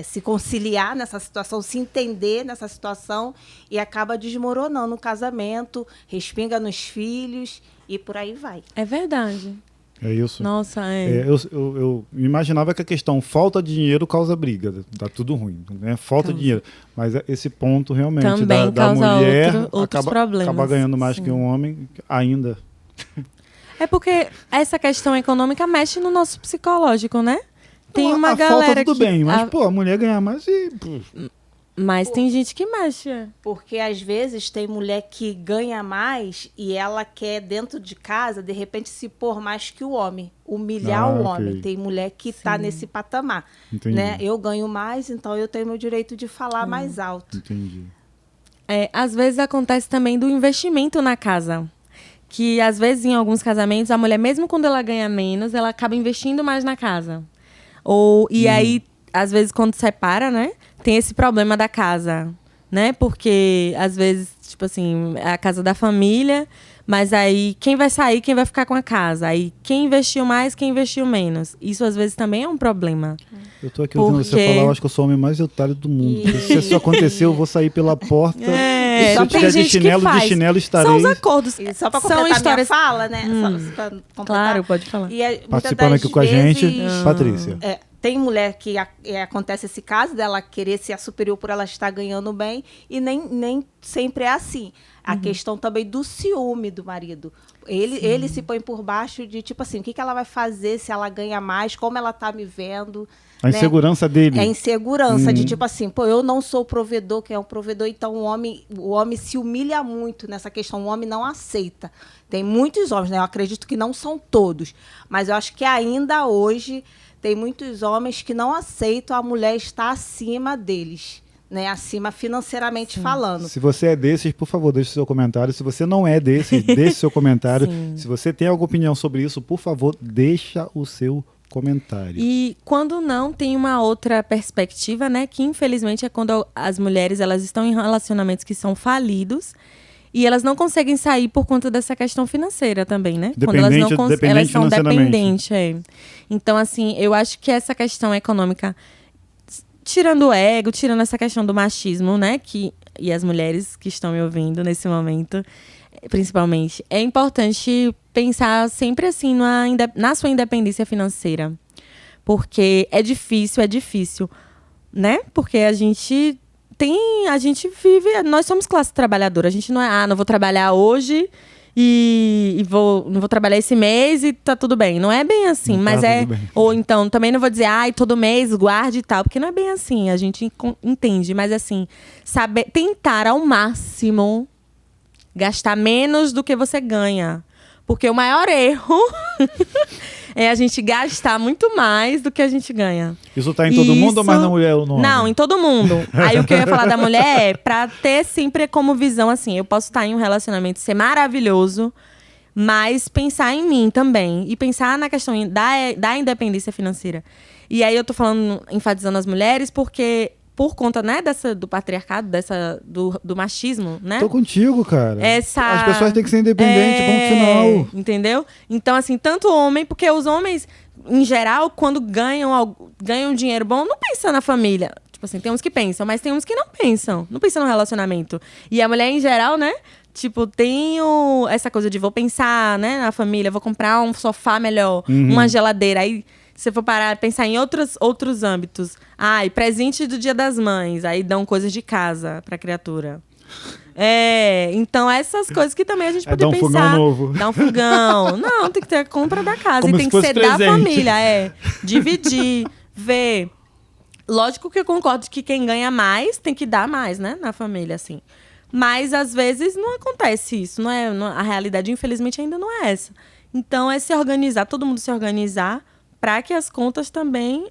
se conciliar nessa situação, se entender nessa situação e acaba desmoronando o casamento, respinga nos filhos e por aí vai. É verdade. É isso. Nossa, Eu imaginava que a questão falta de dinheiro causa briga, dá tudo ruim, né? Falta de dinheiro. Mas esse ponto realmente Também da causa mulher outros problemas. acaba ganhando mais Sim. que um homem ainda. É porque essa questão econômica mexe no nosso psicológico, né? Tem Então, uma a galera falta tudo que... bem, mas pô, a mulher ganhar mais e... Mas tem gente que mexe. Porque às vezes tem mulher que ganha mais e ela quer dentro de casa, de repente, se pôr mais que o homem, humilhar o ok. homem. Tem mulher que está nesse patamar. Entendi. Né? Eu ganho mais, então eu tenho meu direito de falar mais alto. Entendi. Às vezes acontece também do investimento na casa. Que às vezes em alguns casamentos a mulher, mesmo quando ela ganha menos, ela acaba investindo mais na casa. E aí, às vezes quando separa, né? Tem esse problema da casa, né? Porque às vezes, tipo assim, é a casa da família, mas aí quem vai sair, quem vai ficar com a casa? Aí quem investiu mais, quem investiu menos. Isso às vezes também é um problema. Eu tô aqui ouvindo você falar, eu acho que eu sou o homem mais otário do mundo. Se isso acontecer, eu vou sair pela porta É, Se eu tem tiver de gente que chinelo, de faz. chinelo estarei. São os acordos. E só para São completar histórias. minha fala, né? Só pra completar. Claro, pode falar. E muitas Participando das aqui com a gente, vezes, Patrícia. tem mulher que acontece esse caso dela querer ser a superior por ela estar ganhando bem, e nem sempre é assim. A questão também do ciúme do marido. Ele se põe por baixo de, tipo assim, o que ela vai fazer se ela ganha mais, como ela tá me vendo. A insegurança dele. É a insegurança de, tipo assim, pô, eu não sou o provedor, quem é o provedor, então o homem se humilha muito nessa questão, o homem não aceita. Tem muitos homens, né? Eu acredito que não são todos, mas eu acho que ainda hoje tem muitos homens que não aceitam a mulher estar acima deles, né? Acima financeiramente falando. Se você é desses, por favor, deixe seu comentário. Se você não é desses, deixe seu comentário. Sim. Se você tem alguma opinião sobre isso, por favor, deixa o seu comentário. E quando não, tem uma outra perspectiva, né? Que infelizmente é quando as mulheres elas estão em relacionamentos que são falidos e elas não conseguem sair por conta dessa questão financeira também, né? Quando elas não elas são dependentes. É. Então, assim, eu acho que essa questão econômica, tirando o ego, tirando essa questão do machismo, né? E as mulheres que estão me ouvindo nesse momento, principalmente, é importante pensar sempre assim na sua independência financeira. Porque é difícil, né? Porque a gente vive, nós somos classe trabalhadora, a gente não é, não vou trabalhar hoje não vou trabalhar esse mês e tá tudo bem. Não é bem assim, Não mas tá tudo bem. ou então, também não vou dizer, todo mês guarde e tal, porque não é bem assim, a gente entende, mas assim, saber tentar ao máximo gastar menos do que você ganha. Porque o maior erro é a gente gastar muito mais do que a gente ganha. Isso tá em todo mundo ou mais na mulher ou no homem? Não, em todo mundo. Aí o que eu ia falar da mulher é pra ter sempre como visão assim, eu posso estar em um relacionamento, ser maravilhoso, mas pensar em mim também. E pensar na questão da independência financeira. E aí eu tô falando, enfatizando as mulheres, porque por conta, né, do patriarcado, do machismo, né? Tô contigo, cara. As pessoas têm que ser independentes, ponto final. Entendeu? Então, assim, tanto homem, porque os homens, em geral, quando ganham dinheiro bom, não pensam na família. Tipo assim, tem uns que pensam, mas tem uns que não pensam. Não pensam no relacionamento. E a mulher, em geral, né? Tipo, tem essa coisa de vou pensar, né, na família, vou comprar um sofá melhor, uma geladeira. Aí, se for parar, pensar em outros âmbitos. Presente do Dia das Mães. Aí dão coisas de casa pra criatura. Então essas coisas que também a gente pode dar um pensar. fogão novo. Dar um fogão. Não, tem que ter a compra da casa. Como e tem se que fosse ser presente. da família. Dividir, ver. Lógico que eu concordo que quem ganha mais tem que dar mais, né? Na família, assim. Mas, às vezes, não acontece isso. A realidade, infelizmente, ainda não é essa. Então, é se organizar, todo mundo se organizar para que as contas também...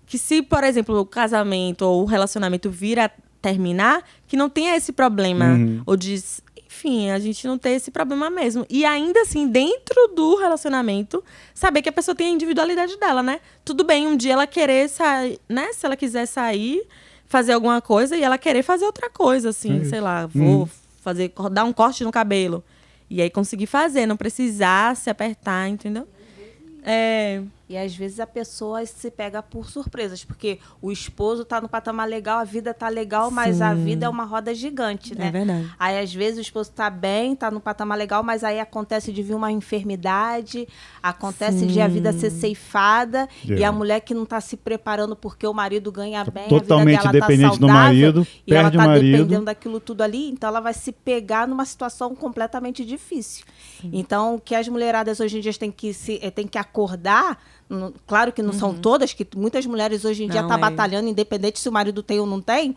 que se, por exemplo, o casamento ou o relacionamento vir a terminar, que não tenha esse problema. Ou de... Enfim, a gente não ter esse problema mesmo. E ainda assim, dentro do relacionamento, saber que a pessoa tem a individualidade dela, né? Tudo bem, um dia ela querer sair, né? Se ela quiser sair, fazer alguma coisa e ela querer fazer outra coisa, assim, sei lá, vou dar um corte no cabelo. E aí conseguir fazer, não precisar se apertar, entendeu? E às vezes a pessoa se pega por surpresas, porque o esposo tá no patamar legal, a vida tá legal, mas a vida é uma roda gigante, né? É verdade. Aí às vezes o esposo tá bem, tá no patamar legal, mas aí acontece de vir uma enfermidade, acontece de a vida ser ceifada, e a mulher que não tá se preparando porque o marido ganha bem, totalmente a vida dela dependente tá do saudável, marido, e ela perde tá o marido. dependendo daquilo tudo ali, então ela vai se pegar numa situação completamente difícil. Então, o que as mulheradas hoje em dia têm que acordar, claro que não são todas, que muitas mulheres hoje em dia estão batalhando, independente se o marido tem ou não tem.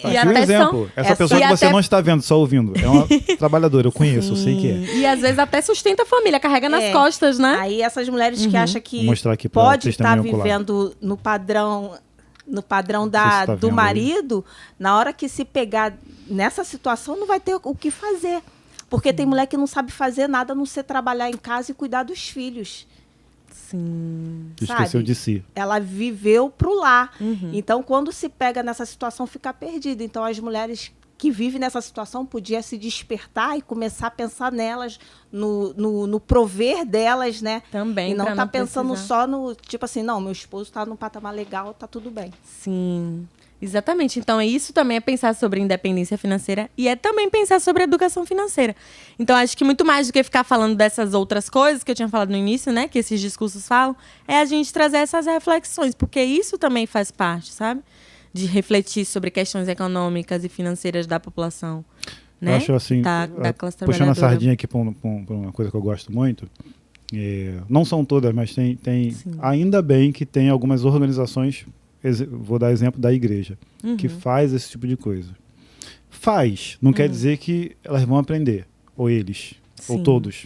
Aqui um exemplo. Essa pessoa que você não está vendo, só ouvindo. É uma trabalhadora, eu conheço, eu sei que é. E às vezes até sustenta a família, carrega nas costas, né? Aí essas mulheres que acham que pode estar vivendo no padrão do marido, na hora que se pegar nessa situação, não vai ter o que fazer. Porque tem mulher que não sabe fazer nada, a não ser trabalhar em casa e cuidar dos filhos. Sim. Esqueceu de si. Ela viveu pro lar. Então, quando se pega nessa situação, fica perdida. Então, as mulheres que vivem nessa situação podiam se despertar e começar a pensar nelas, no prover delas, né? Também. E não tá pensando só no, tipo assim, não, meu esposo tá num patamar legal, tá tudo bem. Sim. Exatamente. Então, isso também é pensar sobre independência financeira e é também pensar sobre educação financeira. Então, acho que muito mais do que ficar falando dessas outras coisas que eu tinha falado no início, né? Que esses discursos falam, é a gente trazer essas reflexões, porque isso também faz parte, sabe? De refletir sobre questões econômicas e financeiras da população, né? Eu acho assim, da classe puxando a trabalhadora. sardinha aqui para uma coisa que eu gosto muito, não são todas, mas tem ainda bem que tem algumas organizações, vou dar exemplo da igreja, que faz esse tipo de coisa. Faz, não quer dizer que elas vão aprender, ou eles, ou Sim. todos,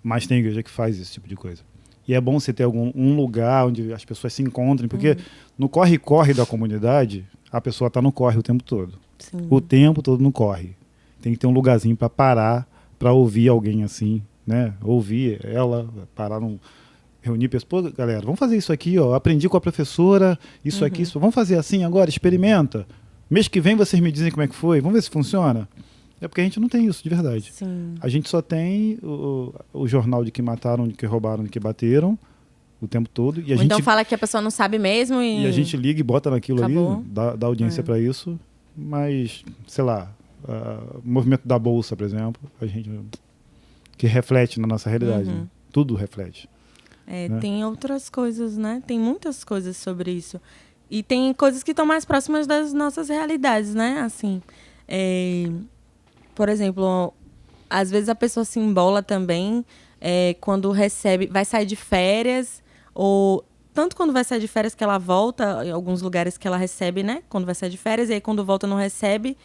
mas tem igreja que faz esse tipo de coisa. E é bom você ter um lugar onde as pessoas se encontrem, porque no corre-corre da comunidade, a pessoa está no corre o tempo todo. Sim. O tempo todo no corre. Tem que ter um lugarzinho para parar, para ouvir alguém assim, né? Ouvir ela, parar reunir pessoas. Pô, galera, vamos fazer isso aqui, ó. Aprendi com a professora, isso aqui, isso. Vamos fazer assim agora, experimenta. Mês que vem vocês me dizem como é que foi, vamos ver se funciona. É porque a gente não tem isso de verdade. Sim. A gente só tem o jornal de que mataram, de que roubaram, de que bateram o tempo todo. E a Ou gente, então fala que a pessoa não sabe mesmo e a gente liga e bota naquilo Acabou. ali, dá audiência para isso. Mas, sei lá, o movimento da Bolsa, por exemplo, a gente que reflete na nossa realidade. Né? Tudo reflete. Né? Tem outras coisas, né? Tem muitas coisas sobre isso. E tem coisas que estão mais próximas das nossas realidades, né? Assim, por exemplo, às vezes a pessoa se embola também quando vai sair de férias, ou tanto quando vai sair de férias que ela volta, em alguns lugares que ela recebe, né? Quando vai sair de férias, e aí quando volta não recebe,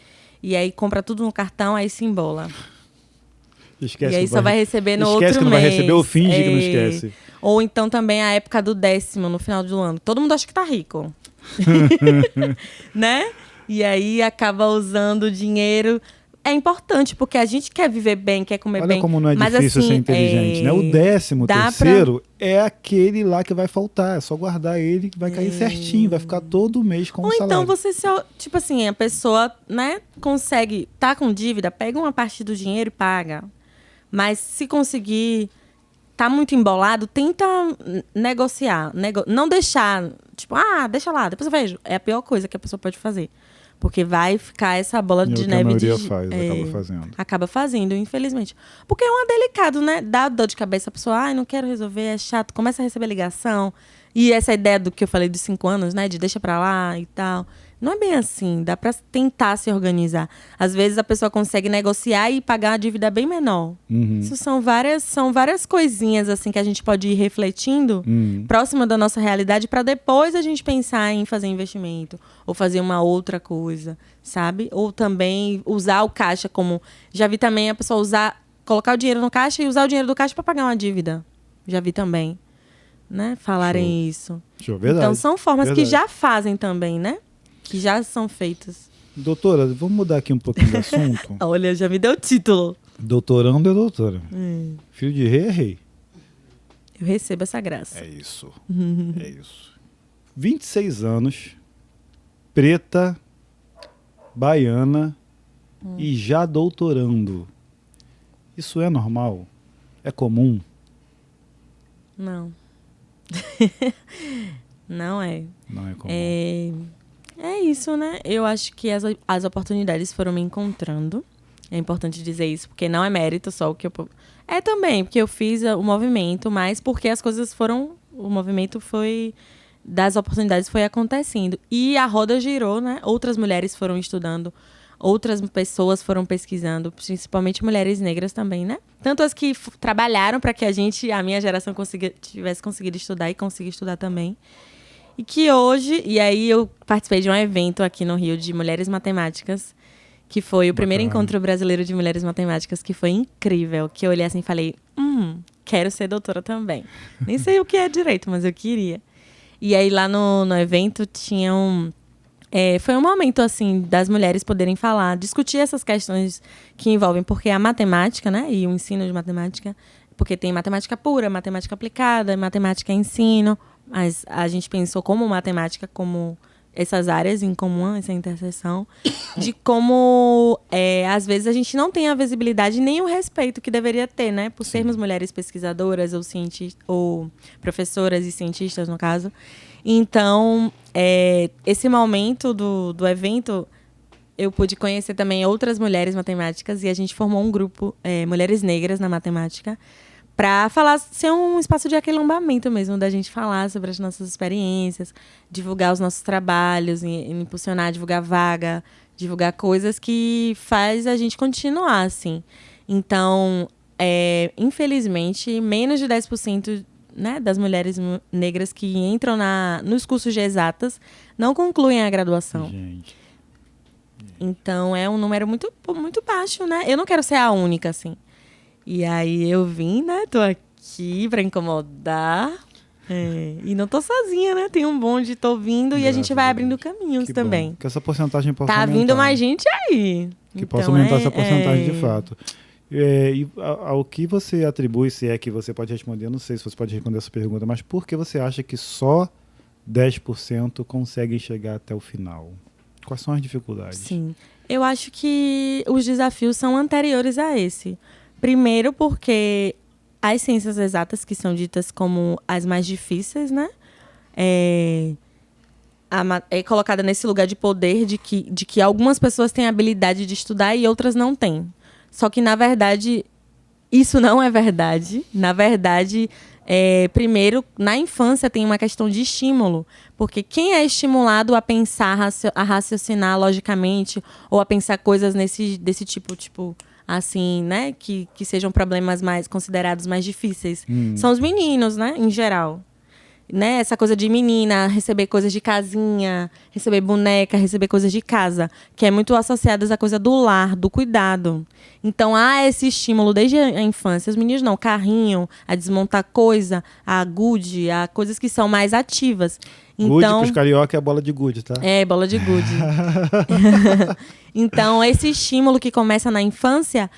e aí compra tudo no cartão, aí se embola. Esquece e aí que só vai receber no outro mês. Esquece que não vai receber ou finge que não esquece. Ou então também a época do 10º, no final do ano. Todo mundo acha que tá rico. Né? E aí acaba usando o dinheiro. É importante, porque a gente quer viver bem, quer comer bem. Olha como não é mas, difícil assim, ser inteligente, né? O 13º é aquele lá que vai faltar. É só guardar ele que vai cair certinho. Vai ficar todo mês com o Ou salário. então você tipo assim, a pessoa, né, consegue, tá com dívida, pega uma parte do dinheiro e paga. Mas se conseguir, tá muito embolado, tenta negociar. Não deixar, tipo, deixa lá, depois eu vejo. É a pior coisa que a pessoa pode fazer. Porque vai ficar essa bola de neve. A maioria acaba fazendo. Acaba fazendo, infelizmente. Porque é um delicado, né? Dá dor de cabeça a pessoa, não quero resolver, é chato. Começa a receber ligação. E essa ideia do que eu falei dos 5 anos, né? De deixa pra lá e tal. Não é bem assim. Dá pra tentar se organizar. Às vezes a pessoa consegue negociar e pagar uma dívida bem menor. Isso são várias coisinhas assim que a gente pode ir refletindo próxima da nossa realidade para depois a gente pensar em fazer investimento ou fazer uma outra coisa, sabe? Ou também usar o caixa como... Já vi também a pessoa colocar o dinheiro no caixa e usar o dinheiro do caixa para pagar uma dívida. Já vi também, né? Falarem isso. Verdade. Então são formas que já fazem também, né? Que já são feitas. Doutora, vamos mudar aqui um pouquinho de assunto. Olha, já me deu o título. Doutorando é doutora. Filho de rei é rei. Eu recebo essa graça. É isso. É isso. 26 anos, preta, baiana e já doutorando. Isso é normal? É comum? Não. Não é. Não é comum. É isso, né? Eu acho que as oportunidades foram me encontrando. É importante dizer isso, porque não é mérito só o que eu... É também, porque eu fiz o movimento, mas porque as coisas foram... O movimento foi... Das oportunidades foi acontecendo. E a roda girou, né? Outras mulheres foram estudando, outras pessoas foram pesquisando, principalmente mulheres negras também, né? Tanto as que trabalharam para que a minha geração tivesse conseguido estudar e conseguir estudar também. E que hoje... E aí eu participei de um evento aqui no Rio de Mulheres Matemáticas, que foi o primeiro encontro brasileiro de mulheres matemáticas, que foi incrível. Que eu olhei assim e falei, quero ser doutora também. Nem sei o que é direito, mas eu queria. E aí lá no evento tinha foi um momento, assim, das mulheres poderem falar, discutir essas questões que envolvem, porque a matemática, né, e o ensino de matemática, porque tem matemática pura, matemática aplicada, matemática ensino, mas a gente pensou como matemática, como essas áreas em comum, essa interseção, de como, às vezes, a gente não tem a visibilidade nem o respeito que deveria ter, né? Por sermos mulheres pesquisadoras ou professoras e cientistas, no caso. Então, esse momento do evento, eu pude conhecer também outras mulheres matemáticas e a gente formou um grupo, Mulheres Negras na Matemática, para falar, ser um espaço de aquilombamento mesmo, da gente falar sobre as nossas experiências, divulgar os nossos trabalhos, impulsionar, divulgar vaga, divulgar coisas que faz a gente continuar, assim. Então, infelizmente, menos de 10%, né, das mulheres negras que entram nos cursos de exatas não concluem a graduação. Gente. Então, é um número muito, muito baixo, né? Eu não quero ser a única, assim. E aí eu vim, né? Tô aqui pra incomodar. E não tô sozinha, né? Tem um bonde, tô vindo e a gente vai abrindo caminhos também. Que essa porcentagem possa Tá aumentar. vindo mais gente aí. Que possa aumentar essa porcentagem de fato. E ao que você atribui, se é que você pode responder, eu não sei se você pode responder essa pergunta, mas por que você acha que só 10% conseguem chegar até o final? Quais são as dificuldades? Sim. Eu acho que os desafios são anteriores a esse. Primeiro porque as ciências exatas, que são ditas como as mais difíceis, né? É colocada nesse lugar de poder de que algumas pessoas têm a habilidade de estudar e outras não têm. Só que, na verdade, isso não é verdade. Na verdade, primeiro, na infância tem uma questão de estímulo. Porque quem é estimulado a pensar, a raciocinar logicamente, ou a pensar coisas desse tipo, assim, né? Que sejam problemas mais considerados mais difíceis. São os meninos, né? Em geral. Né? Essa coisa de menina, receber coisas de casinha, receber boneca, receber coisas de casa, que é muito associada a essa coisa do lar, do cuidado. Então, há esse estímulo desde a infância. Os meninos não, carrinho, a desmontar coisa, a gude, a coisas que são mais ativas. Gude, Então, pros carioca, é bola de gude, tá? Bola de gude. Então, esse estímulo que começa na infância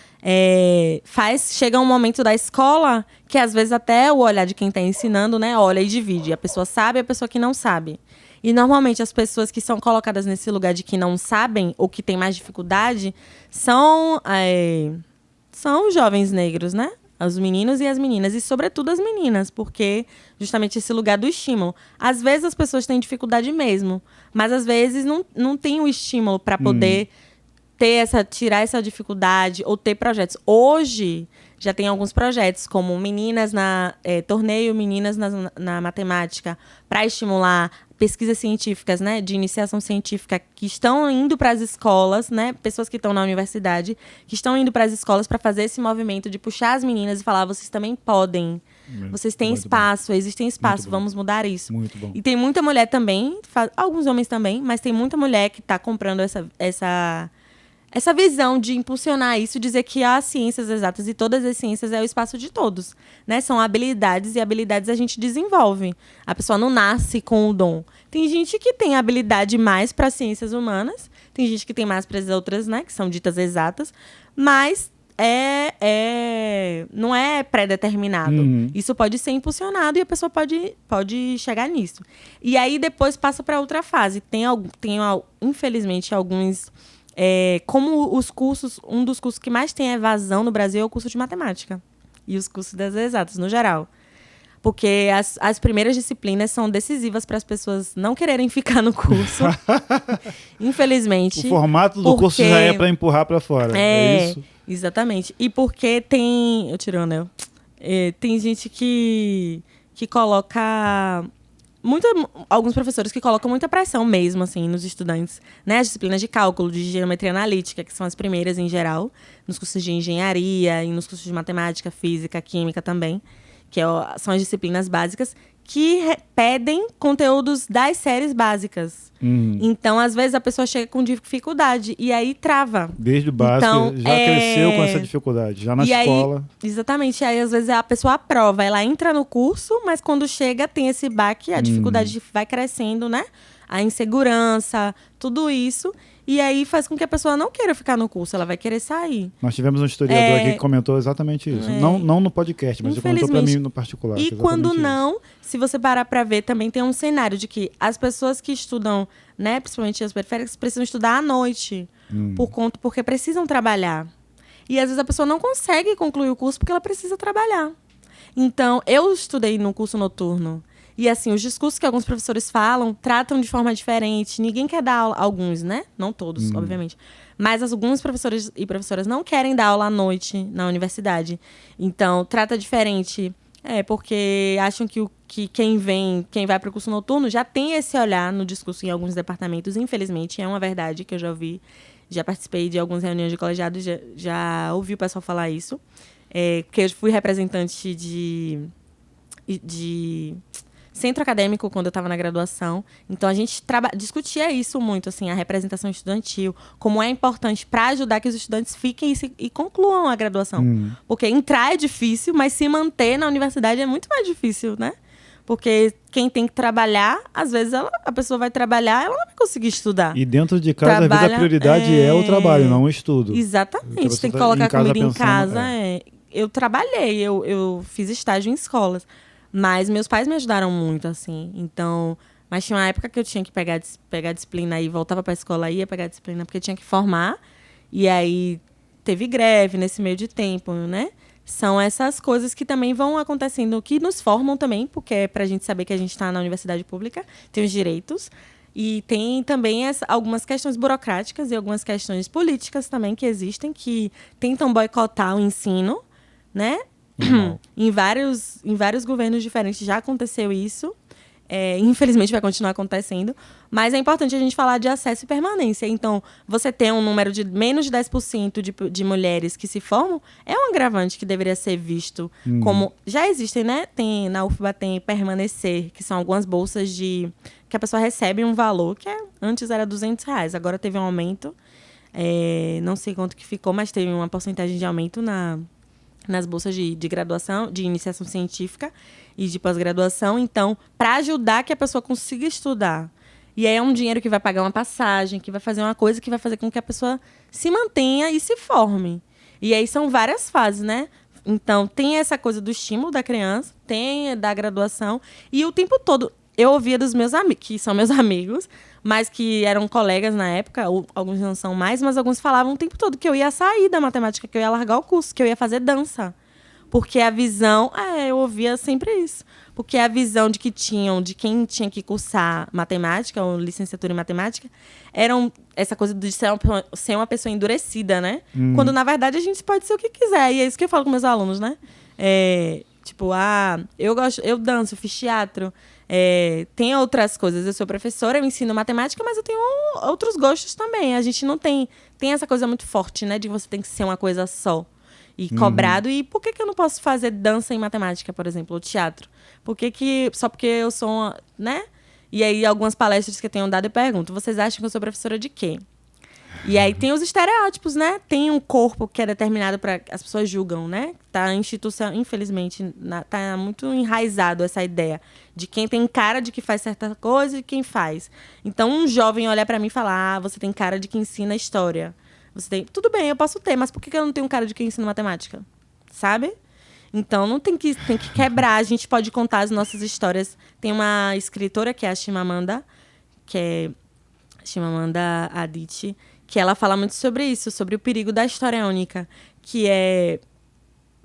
chega um momento da escola que, às vezes, até o olhar de quem está ensinando, né, olha e divide. A pessoa sabe e a pessoa que não sabe. E, normalmente, as pessoas que são colocadas nesse lugar de que não sabem ou que têm mais dificuldade são os jovens negros, né? Os meninos e as meninas, e sobretudo as meninas, porque justamente esse lugar do estímulo. Às vezes as pessoas têm dificuldade mesmo, mas às vezes não tem o estímulo para poder tirar essa dificuldade ou ter projetos. Hoje já tem alguns projetos, como torneio Meninas na Matemática, para estimular pesquisas científicas, né, de iniciação científica, que estão indo para as escolas, né, pessoas que estão na universidade, que estão indo para as escolas para fazer esse movimento de puxar as meninas e falar, vocês também podem, vocês têm espaço, existem espaço, vamos mudar isso. Muito bom. E tem muita mulher também, alguns homens também, mas tem muita mulher que está comprando essa visão de impulsionar isso, dizer que as ciências exatas e todas as ciências é o espaço de todos, né? São habilidades e habilidades a gente desenvolve. A pessoa não nasce com o dom. Tem gente que tem habilidade mais para ciências humanas, tem gente que tem mais para as outras, né? Que são ditas exatas, mas não é pré-determinado. Isso pode ser impulsionado e a pessoa pode chegar nisso. E aí depois passa para outra fase. Tem infelizmente, alguns... como os cursos, um dos cursos que mais tem evasão no Brasil é o curso de matemática. E os cursos das exatas, no geral. Porque as primeiras disciplinas são decisivas para as pessoas não quererem ficar no curso. Infelizmente. O formato do curso já é para empurrar para fora. É isso? Exatamente. E porque tem... Eu tirei o anel. Tem gente que coloca... alguns professores que colocam muita pressão mesmo, assim, nos estudantes, né? As disciplinas de cálculo, de geometria analítica, que são as primeiras em geral, nos cursos de engenharia e nos cursos de matemática, física, química também, que são as disciplinas básicas, que pedem conteúdos das séries básicas. Então, às vezes, a pessoa chega com dificuldade e aí trava. Desde o básico, então, já cresceu com essa dificuldade, já na escola. Exatamente. Aí, às vezes, a pessoa aprova, ela entra no curso, mas quando chega, tem esse baque, a dificuldade vai crescendo, né? A insegurança, tudo isso. E aí faz com que a pessoa não queira ficar no curso, ela vai querer sair. Nós tivemos um historiador aqui que comentou exatamente isso. Não no podcast, mas ele comentou para mim no particular. E quando não, se você parar para ver, também tem um cenário de que as pessoas que estudam, né, principalmente as periféricas, precisam estudar à noite, porque precisam trabalhar. E às vezes a pessoa não consegue concluir o curso porque ela precisa trabalhar. Então, eu estudei no curso noturno. E, assim, os discursos que alguns professores falam tratam de forma diferente. Ninguém quer dar aula, alguns, né? Não todos, obviamente. Mas alguns professores e professoras não querem dar aula à noite na universidade. Então, trata diferente. Porque acham que quem vai para o curso noturno já tem esse olhar no discurso em alguns departamentos. Infelizmente, é uma verdade que eu já ouvi. Já participei de algumas reuniões de colegiados, já ouvi o pessoal falar isso. Porque eu fui representante de centro acadêmico quando eu estava na graduação. Então, a gente discutia isso muito, assim, a representação estudantil, como é importante para ajudar que os estudantes fiquem e concluam a graduação. Porque entrar é difícil, mas se manter na universidade é muito mais difícil, né? Porque quem tem que trabalhar, às vezes a pessoa vai trabalhar, ela não vai conseguir estudar. E dentro de casa, às vezes, a prioridade é o trabalho, não o estudo. Exatamente, tem que colocar comida em casa. Eu trabalhei, eu fiz estágio em escolas. Mas meus pais me ajudaram muito, assim. Então, mas tinha uma época que eu tinha que pegar disciplina e voltava para a escola, ia pegar disciplina, porque tinha que formar. E aí teve greve nesse meio de tempo, né? São essas coisas que também vão acontecendo, que nos formam também, porque é para a gente saber que a gente está na universidade pública, tem os direitos. E tem também algumas questões burocráticas e algumas questões políticas também que existem, que tentam boicotar o ensino, né? Em vários governos diferentes já aconteceu isso. Infelizmente vai continuar acontecendo. Mas é importante a gente falar de acesso e permanência. Então, você ter um número de menos de 10% de mulheres que se formam é um agravante que deveria ser visto como... Já existem, né? Na UFBA tem permanecer, que são algumas bolsas que a pessoa recebe um valor, que antes era R$200. Agora teve um aumento. Não sei quanto que ficou, mas teve uma porcentagem de aumento nas bolsas de graduação, de iniciação científica e de pós-graduação. Então, para ajudar que a pessoa consiga estudar. E aí é um dinheiro que vai pagar uma passagem, que vai fazer uma coisa que vai fazer com que a pessoa se mantenha e se forme. E aí são várias fases, né? Então, tem essa coisa do estímulo da criança, tem da graduação. E o tempo todo, eu ouvia dos meus amigos, que são meus amigos, mas que eram colegas na época, ou alguns não são mais, mas alguns falavam o tempo todo que eu ia sair da matemática, que eu ia largar o curso, que eu ia fazer dança. Porque a visão... eu ouvia sempre isso. Porque a visão de quem tinha que cursar matemática, ou licenciatura em matemática, essa coisa de ser uma pessoa endurecida, né? Quando, na verdade, a gente pode ser o que quiser. E é isso que eu falo com meus alunos, né? Eu danço, eu fiz teatro... tem outras coisas. Eu sou professora, eu ensino matemática, mas eu tenho outros gostos também. A gente não tem essa coisa muito forte, né? De você tem que ser uma coisa só. E cobrado. E por que eu não posso fazer dança em matemática, por exemplo, ou teatro? Só porque eu sou uma, né? E aí, algumas palestras que eu tenho dado, eu pergunto, vocês acham que eu sou professora de quê? E aí tem os estereótipos, né? Tem um corpo que é determinado para... As pessoas julgam, né? Tá instituição, infelizmente, tá muito enraizado essa ideia de quem tem cara de que faz certa coisa e quem faz. Então, um jovem olhar para mim e falar, você tem cara de que ensina história. Tudo bem, eu posso ter, mas por que eu não tenho cara de que ensina matemática? Sabe? Então, não tem que quebrar. A gente pode contar as nossas histórias. Tem uma escritora, que é a Chimamanda, Chimamanda Adichie, que ela fala muito sobre isso, sobre o perigo da história única, que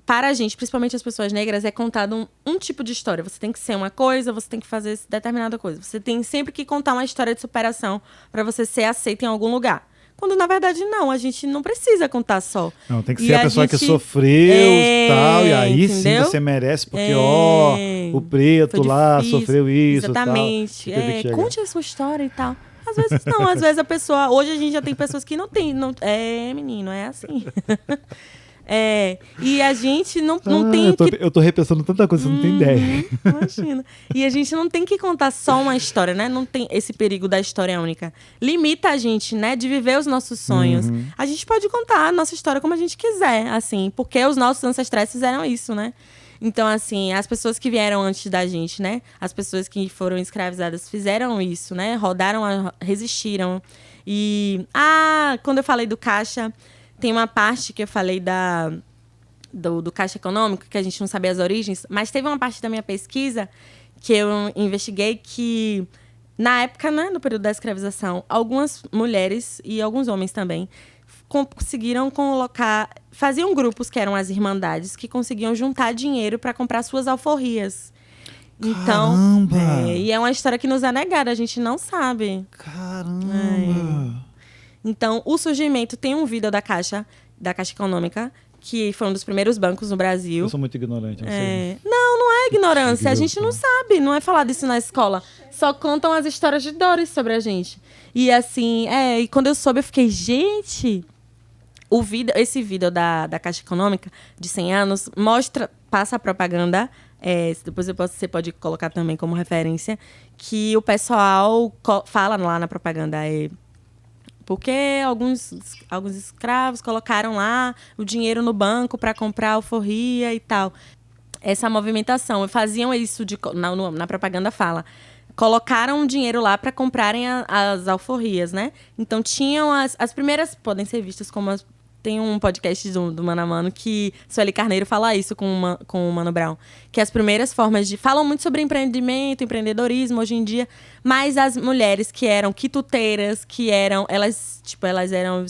para a gente, principalmente as pessoas negras, é contado um tipo de história. Você tem que ser uma coisa, você tem que fazer determinada coisa. Você tem sempre que contar uma história de superação para você ser aceito em algum lugar. Quando, na verdade, não. A gente não precisa contar só. Não, tem que ser a pessoa que sofreu e tal. E aí, entendeu? Sim, você merece, porque, o preto lá sofreu isso. Exatamente. Conte a sua história e tal. Às vezes não. Às vezes a pessoa... Hoje a gente já tem pessoas que não tem... menino, é assim. E a gente não tem eu tô repensando tanta coisa, você não tem ideia. Imagina. E a gente não tem que contar só uma história, né? Não tem esse perigo da história única. Limita a gente, né? De viver os nossos sonhos. A gente pode contar a nossa história como a gente quiser, assim. Porque os nossos ancestrais fizeram isso, né? Então, assim, as pessoas que vieram antes da gente, né? As pessoas que foram escravizadas fizeram isso, né? Resistiram. E, quando eu falei do caixa, tem uma parte que eu falei do caixa econômico, que a gente não sabia as origens, mas teve uma parte da minha pesquisa que eu investiguei que, na época, né, no período da escravização, algumas mulheres e alguns homens também conseguiram colocar... Faziam grupos que eram as irmandades, que conseguiam juntar dinheiro para comprar suas alforrias. Então, Caramba! e é uma história que nos é negada, a gente não sabe. Caramba! Então, o surgimento tem um vídeo da Caixa Econômica, que foi um dos primeiros bancos no Brasil. Eu sou muito ignorante, não sei. Não é ignorância. A gente não sabe, não é falado isso na escola. Só contam as histórias de dores sobre a gente. E assim, e quando eu soube, eu fiquei, gente... Esse vídeo da Caixa Econômica, de 100 anos, passa a propaganda, depois você pode colocar também como referência, que o pessoal fala lá na propaganda, porque alguns escravos colocaram lá o dinheiro no banco para comprar alforria e tal. Essa movimentação, faziam isso, na propaganda fala, colocaram dinheiro lá para comprarem as alforrias, né? Então tinham as primeiras, podem ser vistas como tem um podcast do Mano a Mano que Sueli Carneiro fala isso com o Mano Brown. Que as primeiras formas falam muito sobre empreendimento, empreendedorismo hoje em dia, mas as mulheres que eram quituteiras, elas eram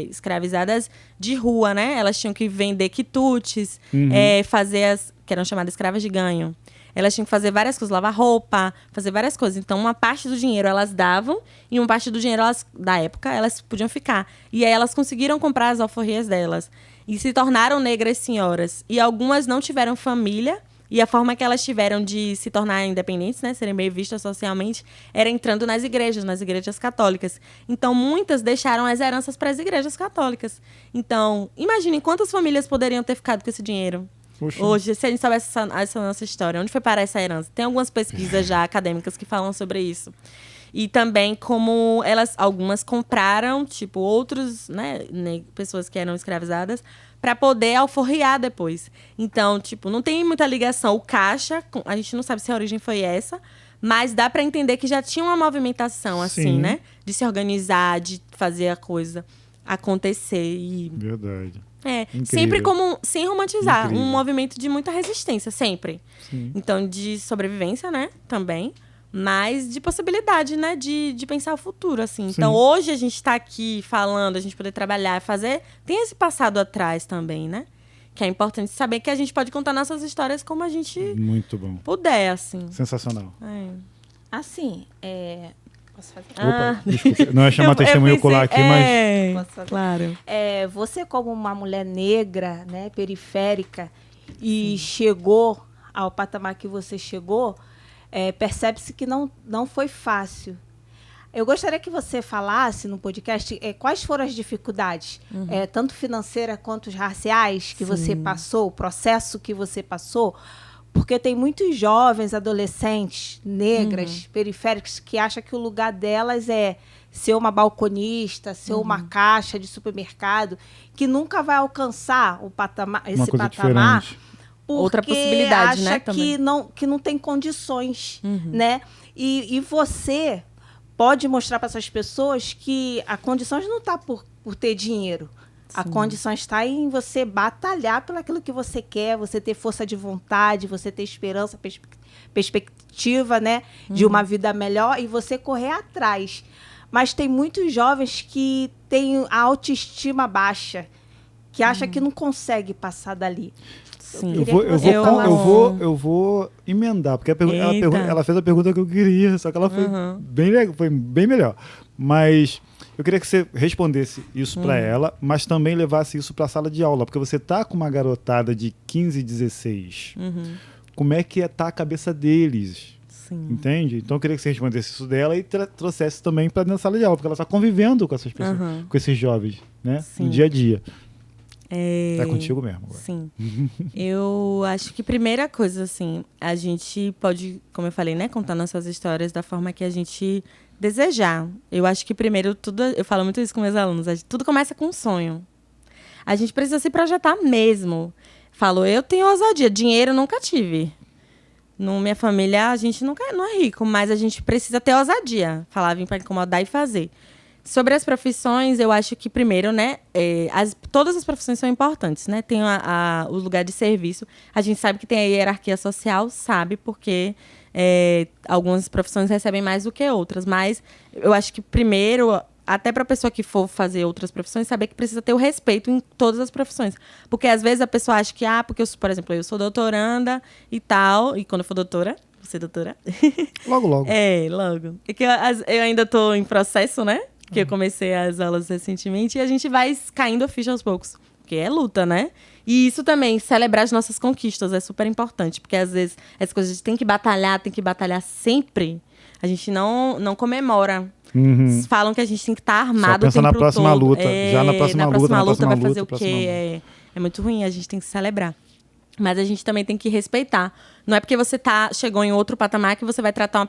escravizadas de rua, né? Elas tinham que vender quitutes, fazer que eram chamadas escravas de ganho. Elas tinham que fazer várias coisas, lavar roupa, fazer várias coisas. Então, uma parte do dinheiro elas davam e uma parte do dinheiro da época elas podiam ficar. E aí elas conseguiram comprar as alforrias delas. E se tornaram negras senhoras. E algumas não tiveram família. E a forma que elas tiveram de se tornar independentes, né, serem bem vistas socialmente, era entrando nas igrejas católicas. Então, muitas deixaram as heranças para as igrejas católicas. Então, imaginem quantas famílias poderiam ter ficado com esse dinheiro. Poxa. Hoje, se a gente soubesse essa nossa história, onde foi parar essa herança? Tem algumas pesquisas já acadêmicas que falam sobre isso. E também como algumas compraram, tipo, outros, né, pessoas que eram escravizadas, para poder alforriar depois. Então, tipo, não tem muita ligação. O caixa, a gente não sabe se a origem foi essa, mas dá para entender que já tinha uma movimentação, assim, Sim. né? De se organizar, de fazer a coisa acontecer. Verdade. Incrível. Sempre sem romantizar. Incrível. Um movimento de muita resistência, sempre. Sim. Então, de sobrevivência, né? Também. Mas de possibilidade, né? De pensar o futuro, assim. Sim. Então, hoje a gente tá aqui falando, a gente poder trabalhar, fazer... Tem esse passado atrás também, né? Que é importante saber que a gente pode contar nossas histórias como a gente Muito bom. puder, assim. Sensacional. Assim, posso fazer? Opa, desculpa. Não é chamar testemunho ocular aqui, mas... Posso fazer? Claro. Você, como uma mulher negra, né, periférica, e chegou ao patamar que você chegou, percebe-se que não foi fácil. Eu gostaria que você falasse no podcast quais foram as dificuldades, tanto financeiras quanto raciais, que você passou, o processo que você passou, porque tem muitos jovens, adolescentes, negras, periféricas, que acham que o lugar delas é ser uma balconista, ser uma caixa de supermercado, que nunca vai alcançar esse patamar. Diferente. Porque outra possibilidade, acha né? que não tem condições, né? E você pode mostrar para essas pessoas que a condição não está por ter dinheiro. A condição está em você batalhar pelo aquilo que você quer, você ter força de vontade, você ter esperança, perspectiva, né, de uma vida melhor e você correr atrás. Mas tem muitos jovens que têm a autoestima baixa, que acham que não consegue passar dali. Sim. Eu vou emendar, porque ela fez a pergunta que eu queria, só que ela foi bem melhor. Mas eu queria que você respondesse isso para ela, mas também levasse isso para a sala de aula, porque você tá com uma garotada de 15, 16. Como é que tá a cabeça deles? Sim. Entende? Então eu queria que você respondesse isso dela e trouxesse também para dentro da sala de aula, porque ela está convivendo com essas pessoas, com esses jovens, né? Sim. No dia a dia. É contigo mesmo agora. Sim. Eu acho que primeira coisa, assim, a gente pode, como eu falei, né, contar nossas histórias da forma que a gente desejar. Eu acho que primeiro eu falo muito isso com meus alunos, tudo começa com um sonho. A gente precisa se projetar mesmo. Falo, eu tenho ousadia, dinheiro eu nunca tive. Minha família, a gente não é rico, mas a gente precisa ter ousadia. Falar, vim para incomodar e fazer. Sobre as profissões, eu acho que, primeiro, né, todas as profissões são importantes, né? Tem o lugar de serviço. A gente sabe que tem a hierarquia social, sabe, porque algumas profissões recebem mais do que outras. Mas eu acho que, primeiro, até para a pessoa que for fazer outras profissões, saber que precisa ter o respeito em todas as profissões. Porque, às vezes, a pessoa acha que, porque, por exemplo, eu sou doutoranda e tal, e quando eu for doutora... Você, doutora? Logo, logo. Logo. É que eu ainda estou em processo, né? Que eu comecei as aulas recentemente e a gente vai caindo a ficha aos poucos. Porque é luta, né? E isso também, celebrar as nossas conquistas é super importante. Porque às vezes essas coisas a gente tem que batalhar sempre. A gente não comemora. Falam que a gente tem que estar armado o tempo todo. Só pensa na próxima luta. Já na próxima luta vai fazer o quê? É muito ruim, a gente tem que celebrar. Mas a gente também tem que respeitar. Não é porque você chegou em outro patamar que você vai tratar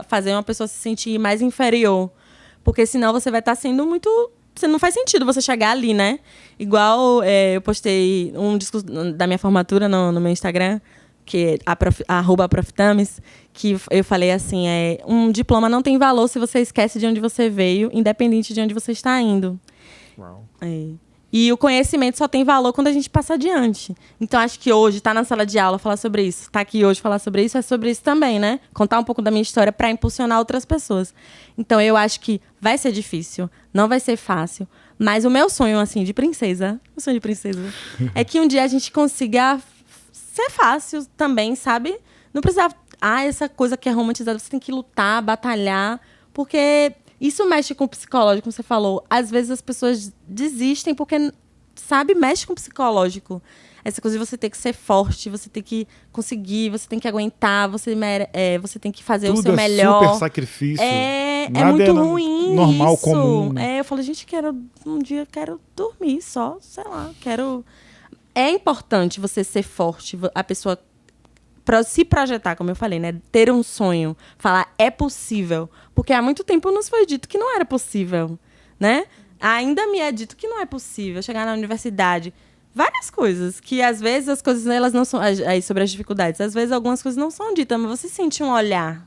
fazer uma pessoa se sentir mais inferior. Porque senão você vai estar sendo muito... Não faz sentido você chegar ali, né? Igual eu postei um discurso da minha formatura no meu Instagram, que é @proftames, que eu falei assim, um diploma não tem valor se você esquece de onde você veio, independente de onde você está indo. Uau. E o conhecimento só tem valor quando a gente passa adiante. Então, acho que hoje, estar na sala de aula, falar sobre isso, estar aqui hoje, falar sobre isso, é sobre isso também, né? Contar um pouco da minha história para impulsionar outras pessoas. Então, eu acho que vai ser difícil, não vai ser fácil. Mas o meu sonho, assim, de princesa, é que um dia a gente consiga ser fácil também, sabe? Não precisa... essa coisa que é romantizada, você tem que lutar, batalhar, porque... Isso mexe com o psicológico, como você falou. Às vezes as pessoas desistem porque, sabe, mexe com o psicológico. Essa coisa de você ter que ser forte, você tem que conseguir, você tem que aguentar, você tem que fazer o seu melhor. Tudo é super sacrifício. É muito ruim normal, isso. comum. Né? Eu falo, gente, um dia quero dormir só, sei lá, É importante você ser forte, a pessoa... se projetar, como eu falei, né? Ter um sonho, falar é possível. Porque há muito tempo nos foi dito que não era possível, né? Ainda me é dito que não é possível chegar na universidade. Várias coisas, que às vezes as coisas elas não são... Aí, sobre as dificuldades, às vezes algumas coisas não são ditas, mas você sente um olhar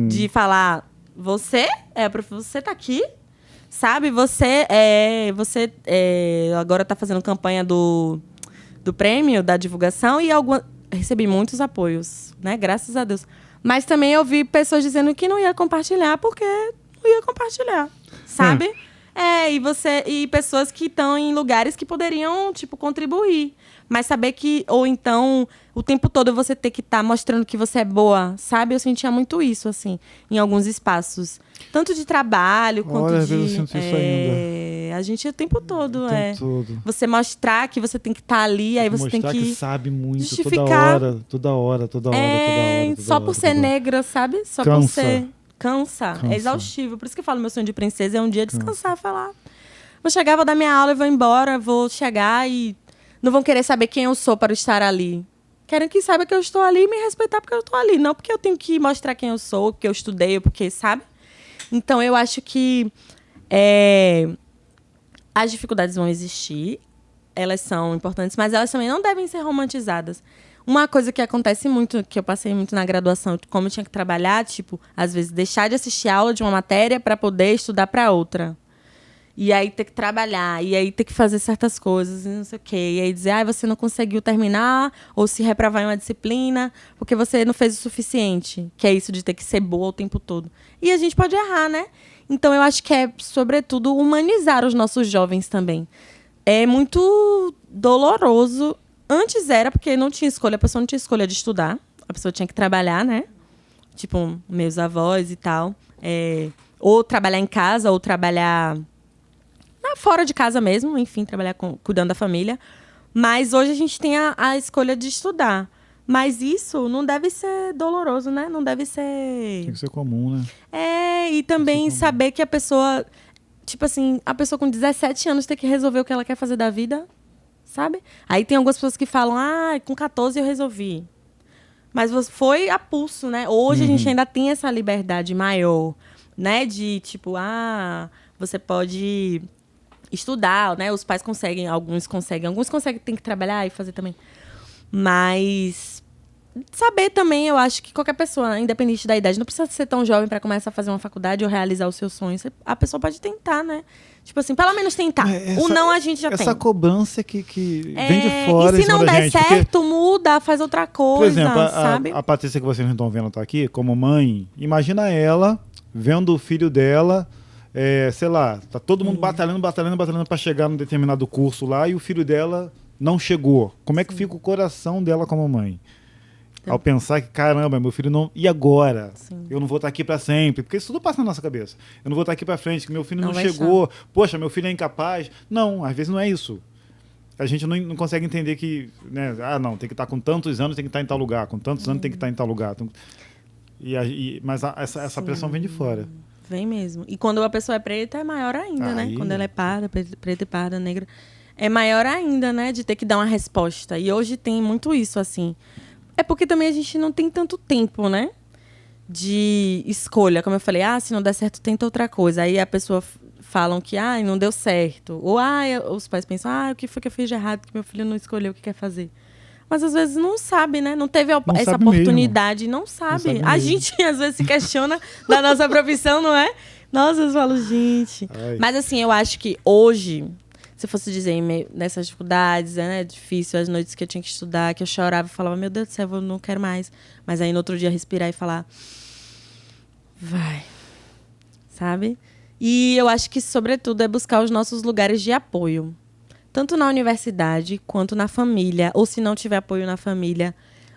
de falar, você tá aqui, sabe? Você agora tá fazendo campanha do prêmio, da divulgação, e recebi muitos apoios, né? Graças a Deus. Mas também eu vi pessoas dizendo que não ia compartilhar porque não ia compartilhar, sabe? E pessoas que estão em lugares que poderiam, tipo, contribuir. Mas saber que... Ou então, o tempo todo você ter que estar mostrando que você é boa, sabe? Eu sentia muito isso, assim, em alguns espaços. Tanto de trabalho, quanto às vezes eu sinto isso ainda. A gente o tempo todo, todo. Você mostrar que você tem que estar ali, aí você tem que sabe muito, justificar. toda hora. Só por ser negra, sabe? Só por ser... Cansa. É exaustivo. Por isso que eu falo, meu sonho de princesa é um dia descansar, falar. Vou chegar, vou dar minha aula e vou embora. Vou chegar e não vão querer saber quem eu sou para estar ali. Querem que saiba que eu estou ali e me respeitar porque eu estou ali. Não porque eu tenho que mostrar quem eu sou, porque eu estudei, ou porque, sabe? Então, eu acho que as dificuldades vão existir. Elas são importantes, mas elas também não devem ser romantizadas. Uma coisa que acontece muito, que eu passei muito na graduação, como eu tinha que trabalhar, tipo, às vezes deixar de assistir a aula de uma matéria para poder estudar para outra. E aí ter que trabalhar, e aí ter que fazer certas coisas, e não sei o quê. E aí dizer, você não conseguiu terminar, ou se reprovar em uma disciplina, porque você não fez o suficiente. Que é isso de ter que ser boa o tempo todo. E a gente pode errar, né? Então eu acho que é, sobretudo, humanizar os nossos jovens também. É muito doloroso. Antes era porque não tinha escolha, a pessoa não tinha escolha de estudar. A pessoa tinha que trabalhar, né? Tipo, meus avós e tal. Ou trabalhar em casa, ou trabalhar fora de casa mesmo. Enfim, trabalhar cuidando da família. Mas hoje a gente tem a escolha de estudar. Mas isso não deve ser doloroso, né? Não deve ser... Tem que ser comum, né? E também saber que a pessoa... Tipo assim, a pessoa com 17 anos tem que resolver o que ela quer fazer da vida... Sabe? Aí tem algumas pessoas que falam, com 14 eu resolvi. Mas foi a pulso, né? Hoje a gente ainda tem essa liberdade maior, né? De, tipo, você pode estudar, né? Os pais conseguem, alguns conseguem, tem que trabalhar e fazer também. Mas saber também, eu acho que qualquer pessoa, independente da idade, não precisa ser tão jovem para começar a fazer uma faculdade ou realizar os seus sonhos. A pessoa pode tentar, né? Tipo assim, pelo menos tentar. O não a gente já tem. Essa cobrança que vem de fora. E se não der gente, certo, muda, faz outra coisa, por exemplo, sabe? a Patrícia que vocês não estão vendo tá aqui, como mãe, imagina ela vendo o filho dela, sei lá, tá todo mundo batalhando para chegar num determinado curso lá e o filho dela não chegou. Como é que fica o coração dela como mãe? Ao pensar que, caramba, meu filho não... E agora? Sim. Eu não vou estar aqui para sempre. Porque isso tudo passa na nossa cabeça. Eu não vou estar aqui para frente, que meu filho não vai chegou. Poxa, meu filho é incapaz. Não, às vezes não é isso. A gente não consegue entender que... Né, não, tem que estar com tantos anos, tem que estar em tal lugar. Com tantos anos, tem que estar em tal lugar. Mas essa pressão vem de fora. Vem mesmo. E quando a pessoa é preta, é maior ainda, né? Quando ela é parda, preta e parda, negra. É maior ainda, né? De ter que dar uma resposta. E hoje tem muito isso, assim... É porque também a gente não tem tanto tempo, né? De escolha. Como eu falei, se não der certo, tenta outra coisa. Aí a pessoa falam que, não deu certo. Ou, os pais pensam, o que foi que eu fiz de errado? Que meu filho não escolheu o que quer fazer. Mas às vezes não sabe, né? Não teve essa oportunidade. Não sabe. A gente às vezes se questiona da nossa profissão, não é? Nossa, eu falo, gente. Mas assim, eu acho que hoje... Se eu fosse dizer nessas dificuldades, né, difícil, as noites que eu tinha que estudar, que eu chorava e falava, meu Deus do céu, eu não quero mais. Mas aí no outro dia respirar e falar, vai, sabe? E eu acho que, sobretudo, é buscar os nossos lugares de apoio. Tanto na universidade, quanto na família. Ou se não tiver apoio na família,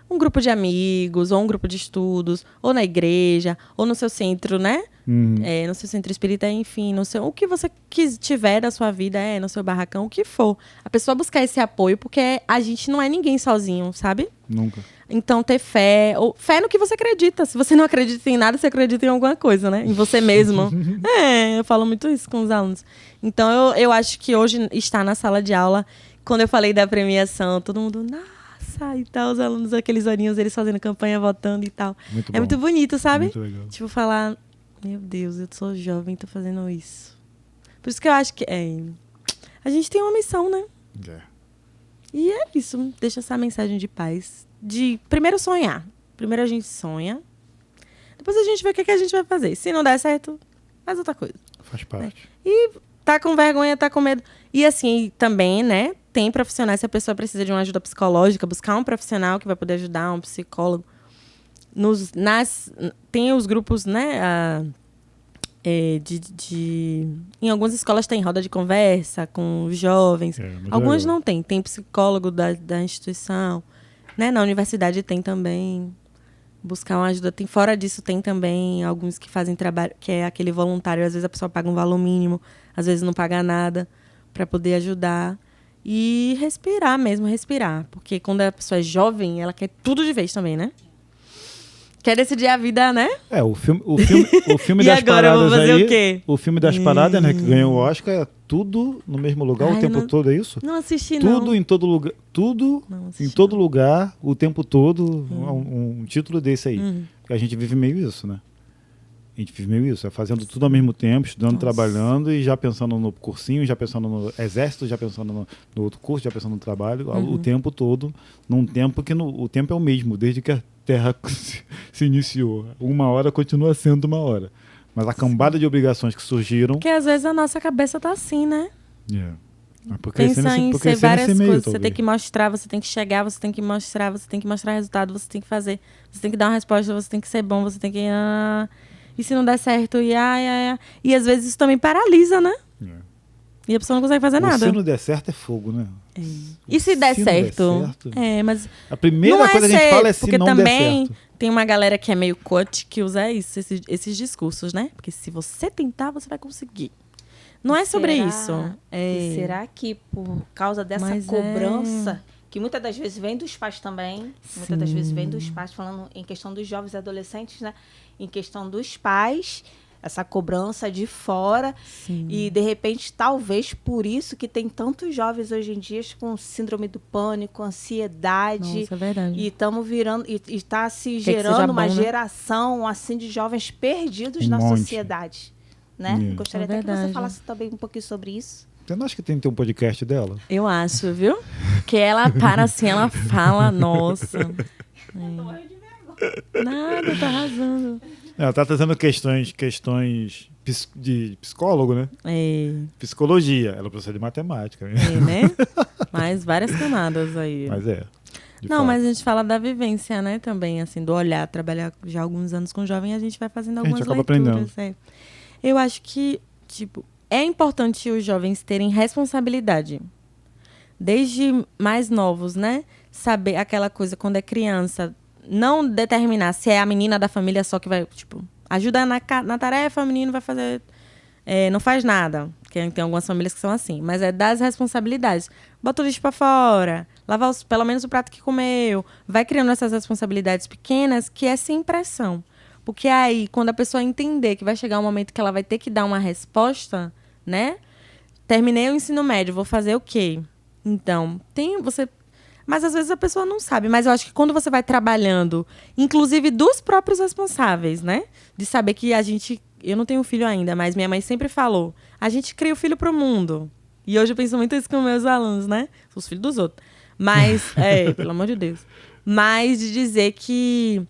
um grupo de amigos, ou um grupo de estudos, ou na igreja, ou no seu centro, né? No seu centro espírita, enfim, o que você tiver da sua vida, no seu barracão, o que for. A pessoa buscar esse apoio, porque a gente não é ninguém sozinho, sabe? Nunca. Então, ter fé, ou fé no que você acredita. Se você não acredita em nada, você acredita em alguma coisa, né? Em você mesmo. Eu falo muito isso com os alunos. Então, eu acho que hoje estar na sala de aula, quando eu falei da premiação, todo mundo... E tal, os alunos, aqueles olhinhos, eles fazendo campanha, votando e tal. Muito bonito, sabe? Muito legal. Tipo, falar, meu Deus, eu sou jovem, tô fazendo isso. Por isso que eu acho que a gente tem uma missão, né? E é isso, deixa essa mensagem de paz. De primeiro sonhar. Primeiro a gente sonha. Depois a gente vê o que a gente vai fazer. Se não der certo, faz outra coisa. Faz parte. E tá com vergonha, tá com medo. E assim, também, né? Tem profissionais, se a pessoa precisa de uma ajuda psicológica, buscar um profissional que vai poder ajudar, um psicólogo. Tem os grupos, né? Em algumas escolas tem roda de conversa com os jovens. Algumas não tem. Tem psicólogo da instituição. Né? Na universidade tem também. Buscar uma ajuda. Fora disso, tem também alguns que fazem trabalho, que é aquele voluntário. Às vezes a pessoa paga um valor mínimo, às vezes não paga nada, para poder ajudar. E respirar mesmo, respirar. Porque quando a pessoa é jovem, ela quer tudo de vez também, né? Quer decidir a vida, né? O filme e das agora paradas eu vou fazer aí, o quê? O filme das paradas, né, que ganhou o Oscar, é tudo no mesmo lugar o tempo todo, é isso? Não assisti, não. Tudo em todo lugar, em todo lugar, o tempo todo, um título desse aí. A gente vive meio isso, né? A gente vive meio isso, fazendo tudo ao mesmo tempo, estudando, trabalhando e já pensando no cursinho, já pensando no exército, já pensando no outro curso, já pensando no trabalho, o tempo todo, num tempo que o tempo é o mesmo, desde que a Terra se iniciou. 1 hora continua sendo 1 hora. Mas a cambada de obrigações que surgiram... Porque às vezes a nossa cabeça tá assim, né? Pensa em ser várias coisas. Você tem que mostrar, você tem que chegar, você tem que mostrar resultado, você tem que fazer, você tem que dar uma resposta, você tem que ser bom, você tem que... E se não der certo, e às vezes isso também paralisa, né? E a pessoa não consegue fazer nada. Se não der certo é fogo, né? E se der certo? Mas a primeira coisa que a gente fala é se não der certo. Porque também tem uma galera que é meio coach que usa esses discursos, né? Porque se você tentar, você vai conseguir. Não é sobre isso. E será que por causa dessa cobrança, que muitas das vezes vem dos pais também, muitas das vezes vem dos pais, falando em questão dos jovens e adolescentes, né? Em questão dos pais, essa cobrança de fora. Sim. E, de repente, talvez por isso que tem tantos jovens hoje em dia com síndrome do pânico, ansiedade. Nossa, é verdade. E estamos virando, e está se gerando uma geração assim de jovens perdidos na sociedade. Né? Gostaria até que você falasse também um pouquinho sobre isso. Você não acha que tem que ter um podcast dela? Eu acho, viu? Que ela para assim, ela fala, nossa. Nada, tá arrasando. Ela tá trazendo questões de psicólogo, né? Psicologia. Ela precisa de matemática. Né? Mas várias camadas aí. Mas Não, fato. Mas a gente fala da vivência, né? Também, assim, do olhar, trabalhar já há alguns anos com jovem, a gente vai fazendo algumas leituras. Aprendendo. Eu acho que, tipo, é importante os jovens terem responsabilidade. Desde mais novos, né? Saber aquela coisa, quando é criança, não determinar se é a menina da família só que vai, tipo, ajuda na tarefa, o menino vai fazer, não faz nada. Porque tem algumas famílias que são assim. Mas é das responsabilidades. Bota o lixo pra fora, lavar pelo menos o prato que comeu. Vai criando essas responsabilidades pequenas que é sem pressão. Porque aí, quando a pessoa entender que vai chegar um momento que ela vai ter que dar uma resposta, né? Terminei o ensino médio, vou fazer o quê? Então, mas às vezes a pessoa não sabe. Mas eu acho que quando você vai trabalhando, inclusive dos próprios responsáveis, né? De saber que eu não tenho filho ainda, mas minha mãe sempre falou, a gente cria o filho pro mundo. E hoje eu penso muito isso com meus alunos, né? Os filhos dos outros. Mas, pelo amor de Deus. Mas de dizer que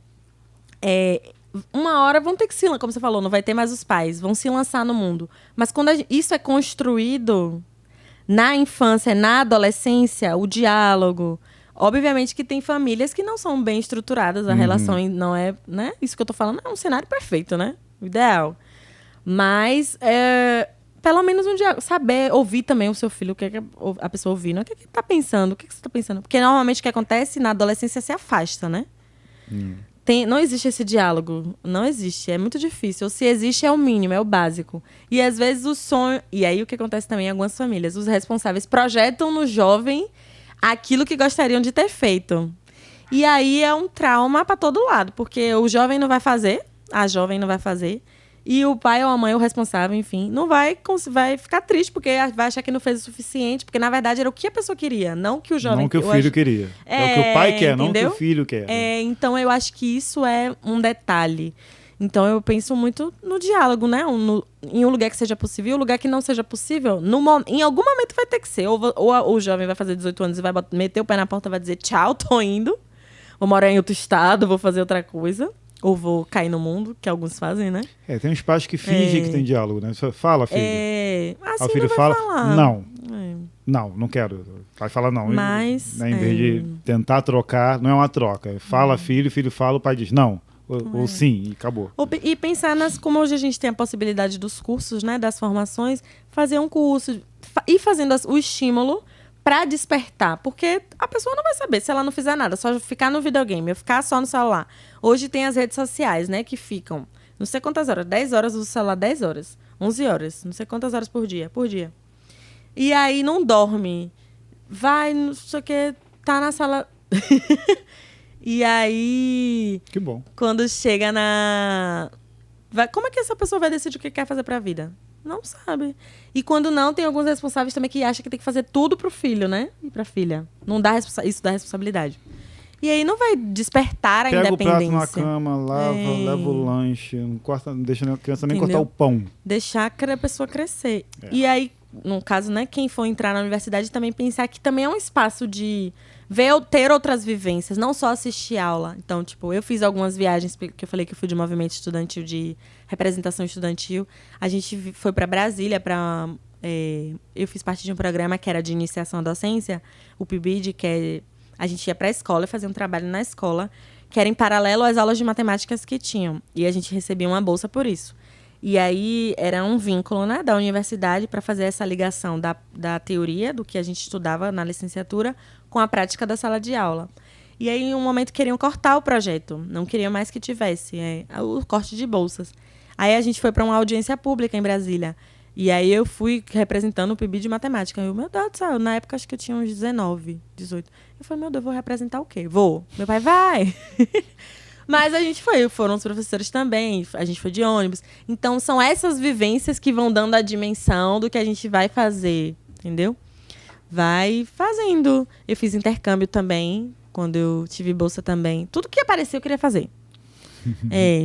uma hora vão ter que como você falou, não vai ter mais os pais, vão se lançar no mundo. Mas quando isso é construído na infância, na adolescência, o diálogo. Obviamente que tem famílias que não são bem estruturadas, a relação não é, né? Isso que eu tô falando é um cenário perfeito, né? O ideal. Mas, pelo menos um diálogo, saber ouvir também o seu filho, o que a pessoa ouvindo, o que ele tá pensando, o que você tá pensando. Porque normalmente o que acontece na adolescência se afasta, né? Não existe esse diálogo. Não existe. É muito difícil. Ou se existe, é o mínimo, é o básico. E às vezes o sonho... E aí o que acontece também em algumas famílias? Os responsáveis projetam no jovem aquilo que gostariam de ter feito. E aí é um trauma para todo lado. Porque o jovem não vai fazer, a jovem não vai fazer. E o pai ou a mãe, o responsável, enfim, não vai ficar triste, porque vai achar que não fez o suficiente, porque na verdade era o que a pessoa queria, não que o jovem... Não que o filho queria. É o que o pai quer, entendeu? Não que o filho quer. Então eu acho que isso é um detalhe. Então eu penso muito no diálogo, né? Em um lugar que seja possível, e um lugar que não seja possível, em algum momento vai ter que ser. Ou o jovem vai fazer 18 anos e vai meter o pé na porta e vai dizer tchau, tô indo. Vou morar em outro estado, vou fazer outra coisa. Ou vou cair no mundo, que alguns fazem, né? Tem uns pais que fingem que tem diálogo, né? Fala, filho. Assim o filho não fala, falar. Não quero. Pai fala não. Mas, em vez de tentar trocar, não é uma troca. Fala, filho fala, o pai diz não. Ou sim, e acabou. E pensar como hoje a gente tem a possibilidade dos cursos, né? Das formações, fazer um curso, ir fazendo o estímulo para despertar, porque a pessoa não vai saber se ela não fizer nada, só ficar no videogame, ou ficar só no celular. Hoje tem as redes sociais, né, que ficam não sei quantas horas, 10 horas do celular, 10 horas, 11 horas, não sei quantas horas por dia. E aí não dorme, vai, não sei o que, tá na sala... E aí... Que bom. Quando chega como é que essa pessoa vai decidir o que quer fazer pra vida? Não sabe. E quando não, tem alguns responsáveis também que acham que tem que fazer tudo pro filho, né? E pra filha. Não dá isso dá responsabilidade. E aí não vai despertar a independência. Pega o prato na cama, leva o lanche, não deixa a criança nem cortar o pão. Deixar a pessoa crescer. E aí, no caso, né, quem for entrar na universidade também pensar que também é um espaço de ter outras vivências, não só assistir aula. Então, tipo, eu fiz algumas viagens, que eu falei que eu fui de movimento estudantil, de representação estudantil. A gente foi para Brasília, eu fiz parte de um programa que era de iniciação à docência, o PIBID, a gente ia para a escola e fazia um trabalho na escola, que era em paralelo às aulas de matemáticas que tinham. E a gente recebia uma bolsa por isso. E aí era um vínculo, né, da universidade para fazer essa ligação da teoria, do que a gente estudava na licenciatura, com a prática da sala de aula. E aí, em um momento, queriam cortar o projeto. Não queriam mais que tivesse o corte de bolsas. Aí a gente foi para uma audiência pública em Brasília. E aí eu fui representando o PIB de matemática. Meu Deus do céu, na época acho que eu tinha uns 19, 18. Eu falei, meu Deus, vou representar o quê? Vou. Meu pai, vai. Mas a gente foram os professores também, a gente foi de ônibus. Então, são essas vivências que vão dando a dimensão do que a gente vai fazer, entendeu? Vai fazendo. Eu fiz intercâmbio também, quando eu tive bolsa também. Tudo que apareceu eu queria fazer.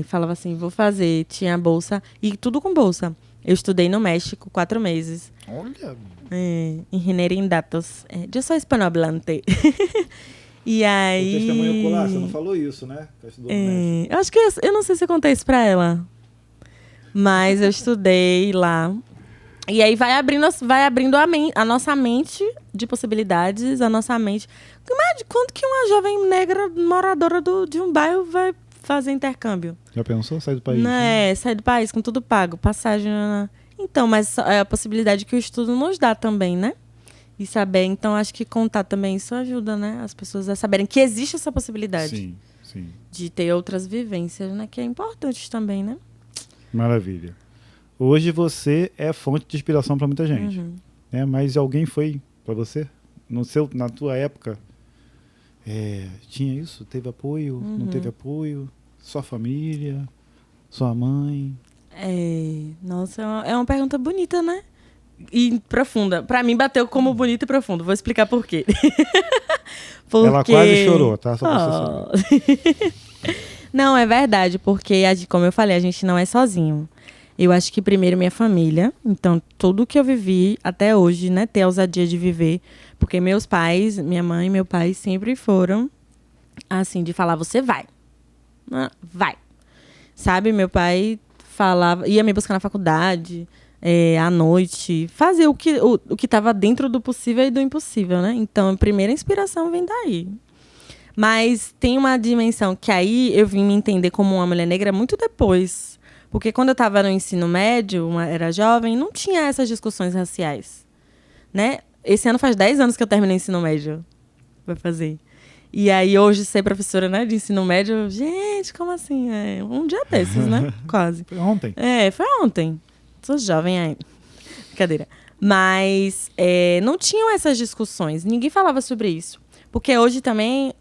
Falava assim, vou fazer. Tinha bolsa, e tudo com bolsa. Eu estudei no México 4 meses. Olha! Engenharia em dados. Eu sou hispanohablante. E aí... O testemunho ocular, você não falou isso, né? Que estudou no México. Eu acho que eu não sei se eu contei isso pra ela. Mas eu estudei lá. E aí vai abrindo a nossa mente de possibilidades, a nossa mente. Mas quanto que uma jovem negra moradora de um bairro vai fazer intercâmbio? Já pensou? Sair do país? Não é, sair do país com tudo pago, passagem. Então, mas é a possibilidade que o estudo nos dá também, né? E saber, então acho que contar também isso ajuda, né? As pessoas a saberem que existe essa possibilidade. Sim, sim. De ter outras vivências, né? Que é importante também, né? Maravilha. Hoje você é fonte de inspiração para muita gente. Né? Mas alguém foi para você? Na tua época, tinha isso? Teve apoio? Não teve apoio? Sua família? Sua mãe? Nossa, é uma pergunta bonita, né? E profunda. Pra mim, bateu como bonito e profundo. Vou explicar por quê. Ela quase chorou, tá? Só pra você saber. Não, é verdade, porque, como eu falei, a gente não é sozinho. Eu acho que primeiro minha família. Então, tudo que eu vivi até hoje, né? Ter a ousadia de viver. Porque meus pais, minha mãe e meu pai sempre foram, assim, de falar, você vai. Vai. Sabe? Meu pai ia me buscar na faculdade, à noite, fazer o que estava dentro do possível e do impossível, né? Então, a primeira inspiração vem daí. Mas tem uma dimensão que aí eu vim me entender como uma mulher negra muito depois. Porque quando eu estava no ensino médio, era jovem, não tinha essas discussões raciais, né? Esse ano faz 10 anos que eu terminei o ensino médio. Vai fazer. E aí, hoje, ser professora, né, de ensino médio... Gente, como assim? Um dia desses, né? Quase. Foi ontem. Foi ontem. Sou jovem ainda. Brincadeira. Mas não tinham essas discussões. Ninguém falava sobre isso. Porque hoje também...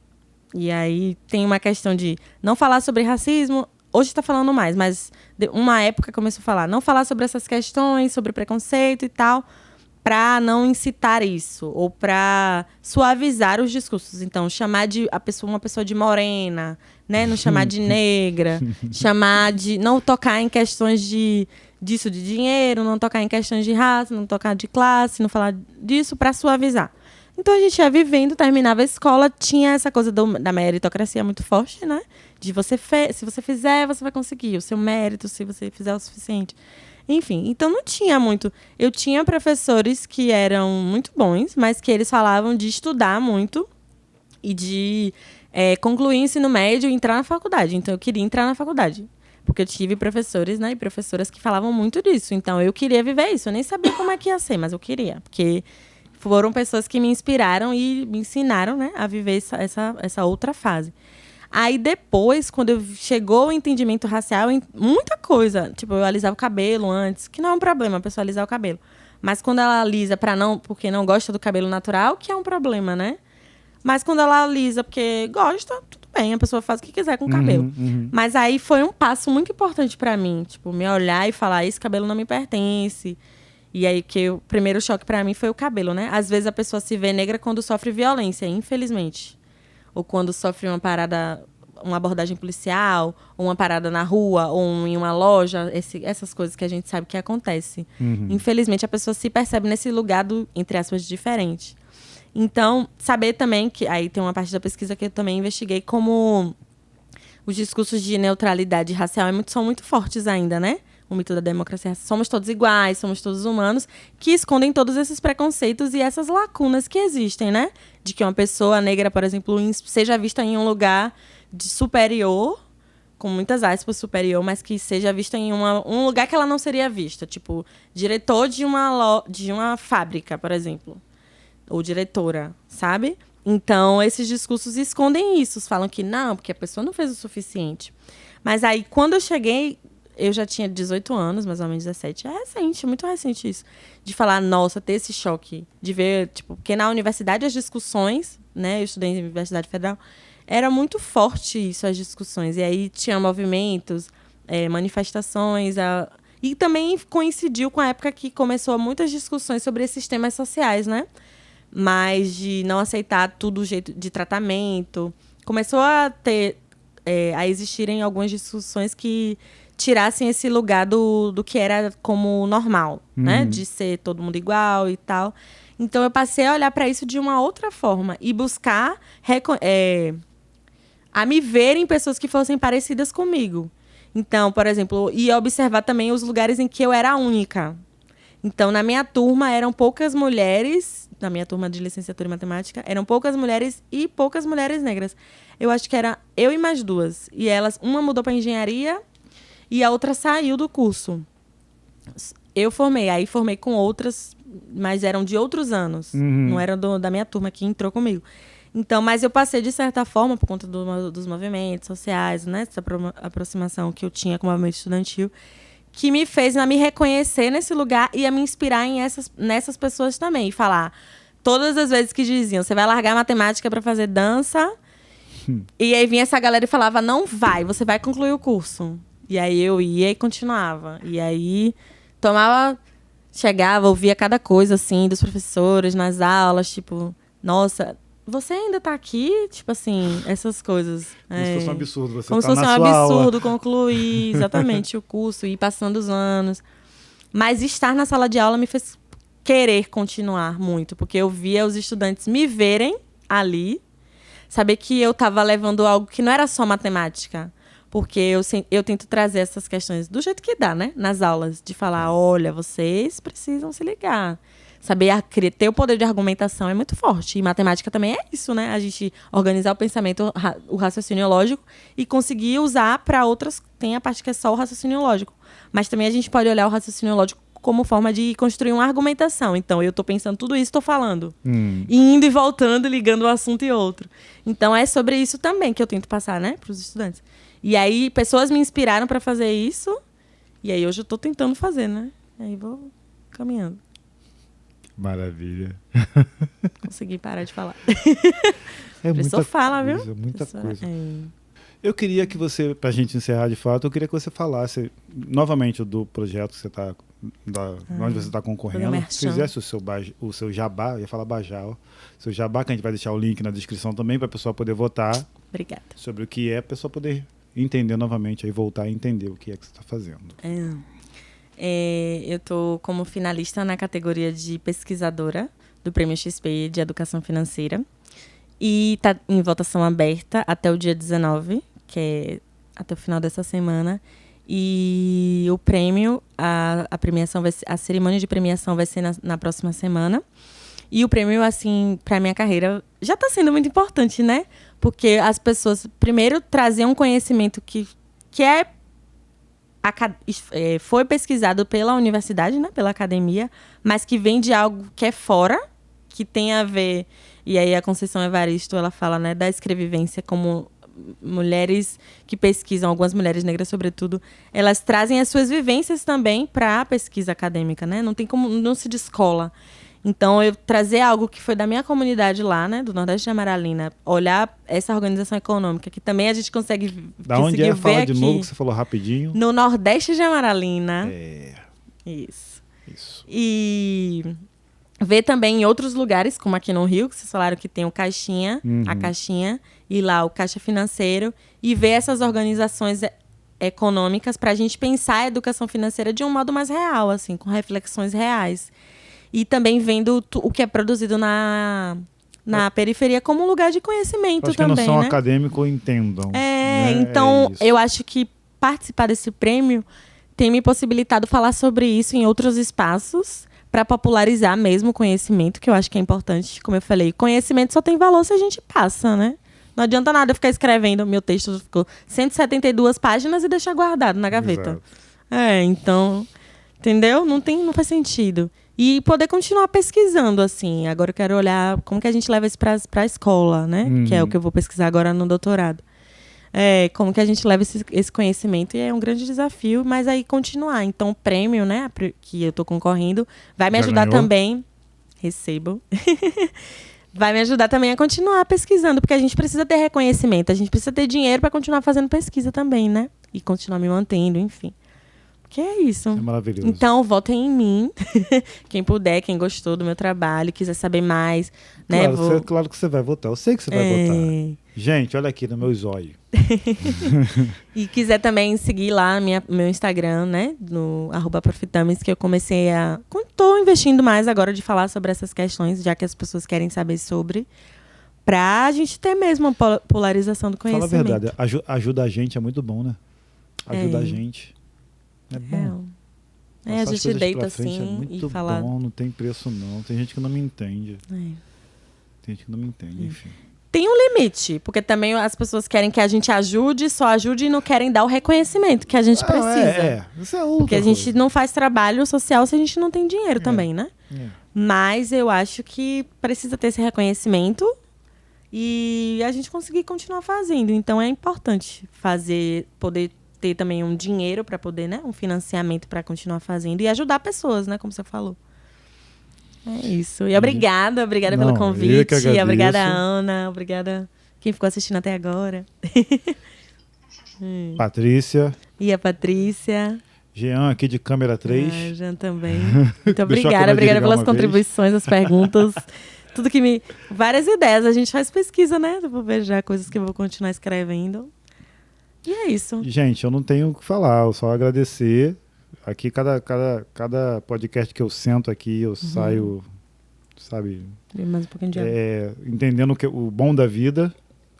E aí, tem uma questão de não falar sobre racismo... Hoje está falando mais, mas uma época começou a falar. Não falar sobre essas questões, sobre preconceito e tal... para não incitar isso, ou para suavizar os discursos. Então, chamar uma pessoa de morena, né? Não chamar de negra, não tocar em questões disso de dinheiro, não tocar em questões de raça, não tocar de classe, não falar disso para suavizar. Então, a gente ia vivendo, terminava a escola, tinha essa coisa da meritocracia muito forte, né? De se você fizer, você vai conseguir o seu mérito, se você fizer o suficiente. Enfim, então não tinha muito. Eu tinha professores que eram muito bons, mas que eles falavam de estudar muito e de concluir o ensino médio e entrar na faculdade. Então, eu queria entrar na faculdade. Porque eu tive professores, né, e professoras que falavam muito disso. Então, eu queria viver isso. Eu nem sabia como é que ia ser, mas eu queria. Porque foram pessoas que me inspiraram e me ensinaram, né, a viver essa outra fase. Aí depois, quando chegou o entendimento racial, muita coisa. Tipo, eu alisava o cabelo antes, que não é um problema a pessoa alisar o cabelo. Mas quando ela alisa porque não gosta do cabelo natural, que é um problema, né? Mas quando ela alisa porque gosta, tudo bem, a pessoa faz o que quiser com o cabelo. Mas aí foi um passo muito importante pra mim. Tipo, me olhar e falar, esse cabelo não me pertence. E aí, o primeiro choque pra mim foi o cabelo, né? Às vezes a pessoa se vê negra quando sofre violência, infelizmente. Ou quando sofre uma abordagem policial, ou uma parada na rua, ou em uma loja, essas coisas que a gente sabe que acontecem. Infelizmente, a pessoa se percebe nesse lugar entre aspas, diferente. Então, saber também que... Aí tem uma parte da pesquisa que eu também investiguei como os discursos de neutralidade racial são muito fortes ainda, né? O mito da democracia. Somos todos iguais, somos todos humanos, que escondem todos esses preconceitos e essas lacunas que existem, né? De que uma pessoa negra, por exemplo, seja vista em um lugar de superior, com muitas aspas superior, mas que seja vista em um lugar que ela não seria vista. Tipo, diretor de uma fábrica, por exemplo. Ou diretora, sabe? Então, esses discursos escondem isso. Falam que não, porque a pessoa não fez o suficiente. Mas aí, quando eu cheguei... Eu já tinha 18 anos, mais ou menos 17. É recente, muito recente isso. De falar, nossa, ter esse choque. De ver, tipo, porque na universidade as discussões, né? Eu estudei em Universidade Federal. Era muito forte isso, as discussões. E aí tinha movimentos, manifestações. E também coincidiu com a época que começou muitas discussões sobre esses temas sociais, né? Mas de não aceitar tudo o jeito de tratamento. Começou a existirem algumas discussões que tirassem esse lugar do que era como normal, né? De ser todo mundo igual e tal. Então, eu passei a olhar para isso de uma outra forma e buscar a me ver em pessoas que fossem parecidas comigo. Então, por exemplo, e observar também os lugares em que eu era a única. Então, na minha turma, eram poucas mulheres, na minha turma de licenciatura em matemática, eram poucas mulheres e poucas mulheres negras. Eu acho que era eu e mais duas. E uma mudou para engenharia e a outra saiu do curso. Eu formei com outras, mas eram de outros anos. Não eram da minha turma que entrou comigo. Então, mas eu passei, de certa forma, por conta dos movimentos sociais, né? Essa aproximação que eu tinha com o movimento estudantil, que me fez me reconhecer nesse lugar e a me inspirar nessas pessoas também. E falar, todas as vezes que diziam, você vai largar matemática para fazer dança, e aí vinha essa galera e falava, não vai, você vai concluir o curso. E aí eu ia e continuava. E aí chegava, ouvia cada coisa, assim, dos professores nas aulas, tipo, nossa, você ainda tá aqui? Tipo assim, essas coisas. Como se fosse um absurdo você como tá se fosse na um sua absurdo aula. concluir exatamente o curso e ir passando os anos. Mas estar na sala de aula me fez querer continuar muito, porque eu via os estudantes me verem ali, saber que eu estava levando algo que não era só matemática. Porque eu tento trazer essas questões do jeito que dá, né? Nas aulas, de falar, olha, vocês precisam se ligar. Saber ter o poder de argumentação é muito forte. E matemática também é isso, né? A gente organizar o pensamento, o raciocínio lógico e conseguir usar para outras. Tem a parte que é só o raciocínio lógico. Mas também a gente pode olhar o raciocínio lógico como forma de construir uma argumentação. Então, eu estou pensando tudo isso, estou falando. Indo e voltando, ligando um assunto e outro. Então, é sobre isso também que eu tento passar, né? Para os estudantes. E aí, pessoas me inspiraram para fazer isso. E aí, hoje eu estou tentando fazer, né? E aí, vou caminhando. Maravilha. Consegui parar de falar. É muita fala, coisa, viu? muita Pessoa, coisa. Eu queria que você, pra gente encerrar de fato, eu queria que você falasse novamente do projeto que você está, onde você está concorrendo. Fizesse o seu jabá, eu ia falar bajá, ó. Seu jabá, que a gente vai deixar o link na descrição também, para a pessoa poder votar. Obrigada. Sobre o que é, a pessoa poder entender novamente, aí voltar a entender o que é que você está fazendo. Eu estou como finalista na categoria de pesquisadora do Prêmio XP de Educação Financeira. E está em votação aberta até o dia 19, que é até o final dessa semana. E o prêmio, a premiação a cerimônia de premiação vai ser na próxima semana. E o prêmio, assim, para minha carreira, já está sendo muito importante, né? Porque as pessoas, primeiro, trazer um conhecimento que foi pesquisado pela universidade, né? Pela academia, mas que vem de algo que é fora, que tem a ver... E aí a Conceição Evaristo, ela fala, né, da escrevivência como mulheres que pesquisam, algumas mulheres negras sobretudo, elas trazem as suas vivências também para a pesquisa acadêmica, né? Não tem como, não se descola. Então, eu trazer algo que foi da minha comunidade lá, né, do Nordeste de Amaralina, olhar essa organização econômica, que também a gente consegue da onde é? Fala de novo, que você falou rapidinho. No Nordeste de Amaralina. Isso. E ver também em outros lugares, como aqui no Rio, que vocês falaram que tem o Caixinha, a Caixinha, e lá o Caixa Financeiro, e ver essas organizações econômicas para a gente pensar a educação financeira de um modo mais real, assim, com reflexões reais. E também vendo o que é produzido na periferia como um lugar de conhecimento também, que não são né? acadêmicos entendam. Então, eu acho que participar desse prêmio tem me possibilitado falar sobre isso em outros espaços, para popularizar mesmo o conhecimento, que eu acho que é importante. Como eu falei, conhecimento só tem valor se a gente passa, né? Não adianta nada eu ficar escrevendo. Meu texto ficou 172 páginas e deixar guardado na gaveta. Exato. Então, entendeu? Não faz sentido. E poder continuar pesquisando, assim. Agora eu quero olhar como que a gente leva isso para a escola, né? Que é o que eu vou pesquisar agora no doutorado. Como que a gente leva esse conhecimento, e é um grande desafio, mas aí continuar. Então, o prêmio, né, que eu estou concorrendo, vai me ajudar também. Recebo. Vai me ajudar também a continuar pesquisando, porque a gente precisa ter reconhecimento, a gente precisa ter dinheiro para continuar fazendo pesquisa também, né? E continuar me mantendo, enfim. Que é isso. É maravilhoso. Então, votem em mim. Quem puder, quem gostou do meu trabalho, quiser saber mais. Claro, né? Claro que você vai votar. Eu sei que você vai votar. Gente, olha aqui no meu zóio. E quiser também seguir lá meu Instagram, né? No @Profitames, que eu comecei a... Tô investindo mais agora de falar sobre essas questões, já que as pessoas querem saber sobre. Pra gente ter mesmo uma polarização do conhecimento. Fala a verdade, ajuda a gente, é muito bom, né? Ajuda a gente. É bom. A gente deita assim é muito e fala... bom, não tem preço não. Tem gente que não me entende. Tem gente que não me entende, enfim. Tem um limite, porque também as pessoas querem que a gente só ajude e não querem dar o reconhecimento que a gente precisa. Isso é outra Porque a gente coisa. não faz trabalho social se a gente não tem dinheiro também, né? É. Mas eu acho que precisa ter esse reconhecimento e a gente conseguir continuar fazendo. Então é importante poder ter também um dinheiro para poder, né? Um financiamento para continuar fazendo e ajudar pessoas, né? Como você falou. É isso. E obrigada pelo convite. Eu que agradeço. Obrigada, Ana. Obrigada quem ficou assistindo até agora. Patrícia. E a Patrícia. Jean aqui de câmera 3. Jean também. Muito Deixa eu obrigada. Obrigada pelas uma contribuições, as perguntas. Tudo que várias ideias. A gente faz pesquisa, né? Eu vou ver já coisas que eu vou continuar escrevendo. E é isso. Gente, eu não tenho o que falar, eu só agradecer. Aqui, cada podcast que eu sento aqui, eu saio, sabe, Mais um pouquinho de água. entendendo o bom da vida,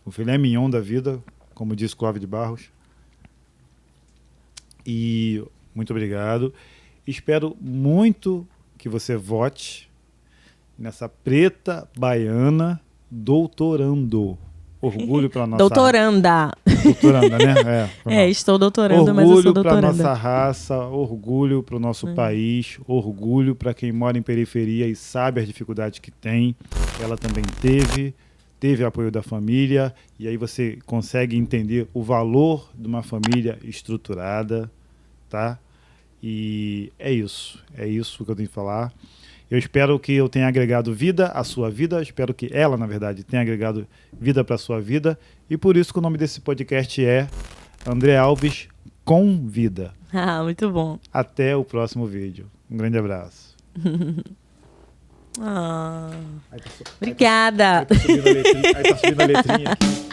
o filé mignon da vida, como diz Clóvis de Barros. E muito obrigado. Espero muito que você vote nessa preta baiana doutorando. Orgulho para nossa Doutoranda. Doutoranda, né? Estou doutorando, mas eu sou orgulho para doutoranda. nossa raça, orgulho para o nosso país, orgulho para quem mora em periferia e sabe as dificuldades que tem. Ela também teve apoio da família, e aí você consegue entender o valor de uma família estruturada, tá? E é isso que eu tenho que falar. Eu espero que eu tenha agregado vida à sua vida, espero que ela, na verdade, tenha agregado vida para a sua vida, e por isso que o nome desse podcast é André Alves com Vida. Ah, muito bom. Até o próximo vídeo. Um grande abraço. Obrigada. Aí tá subindo a letrinha aqui.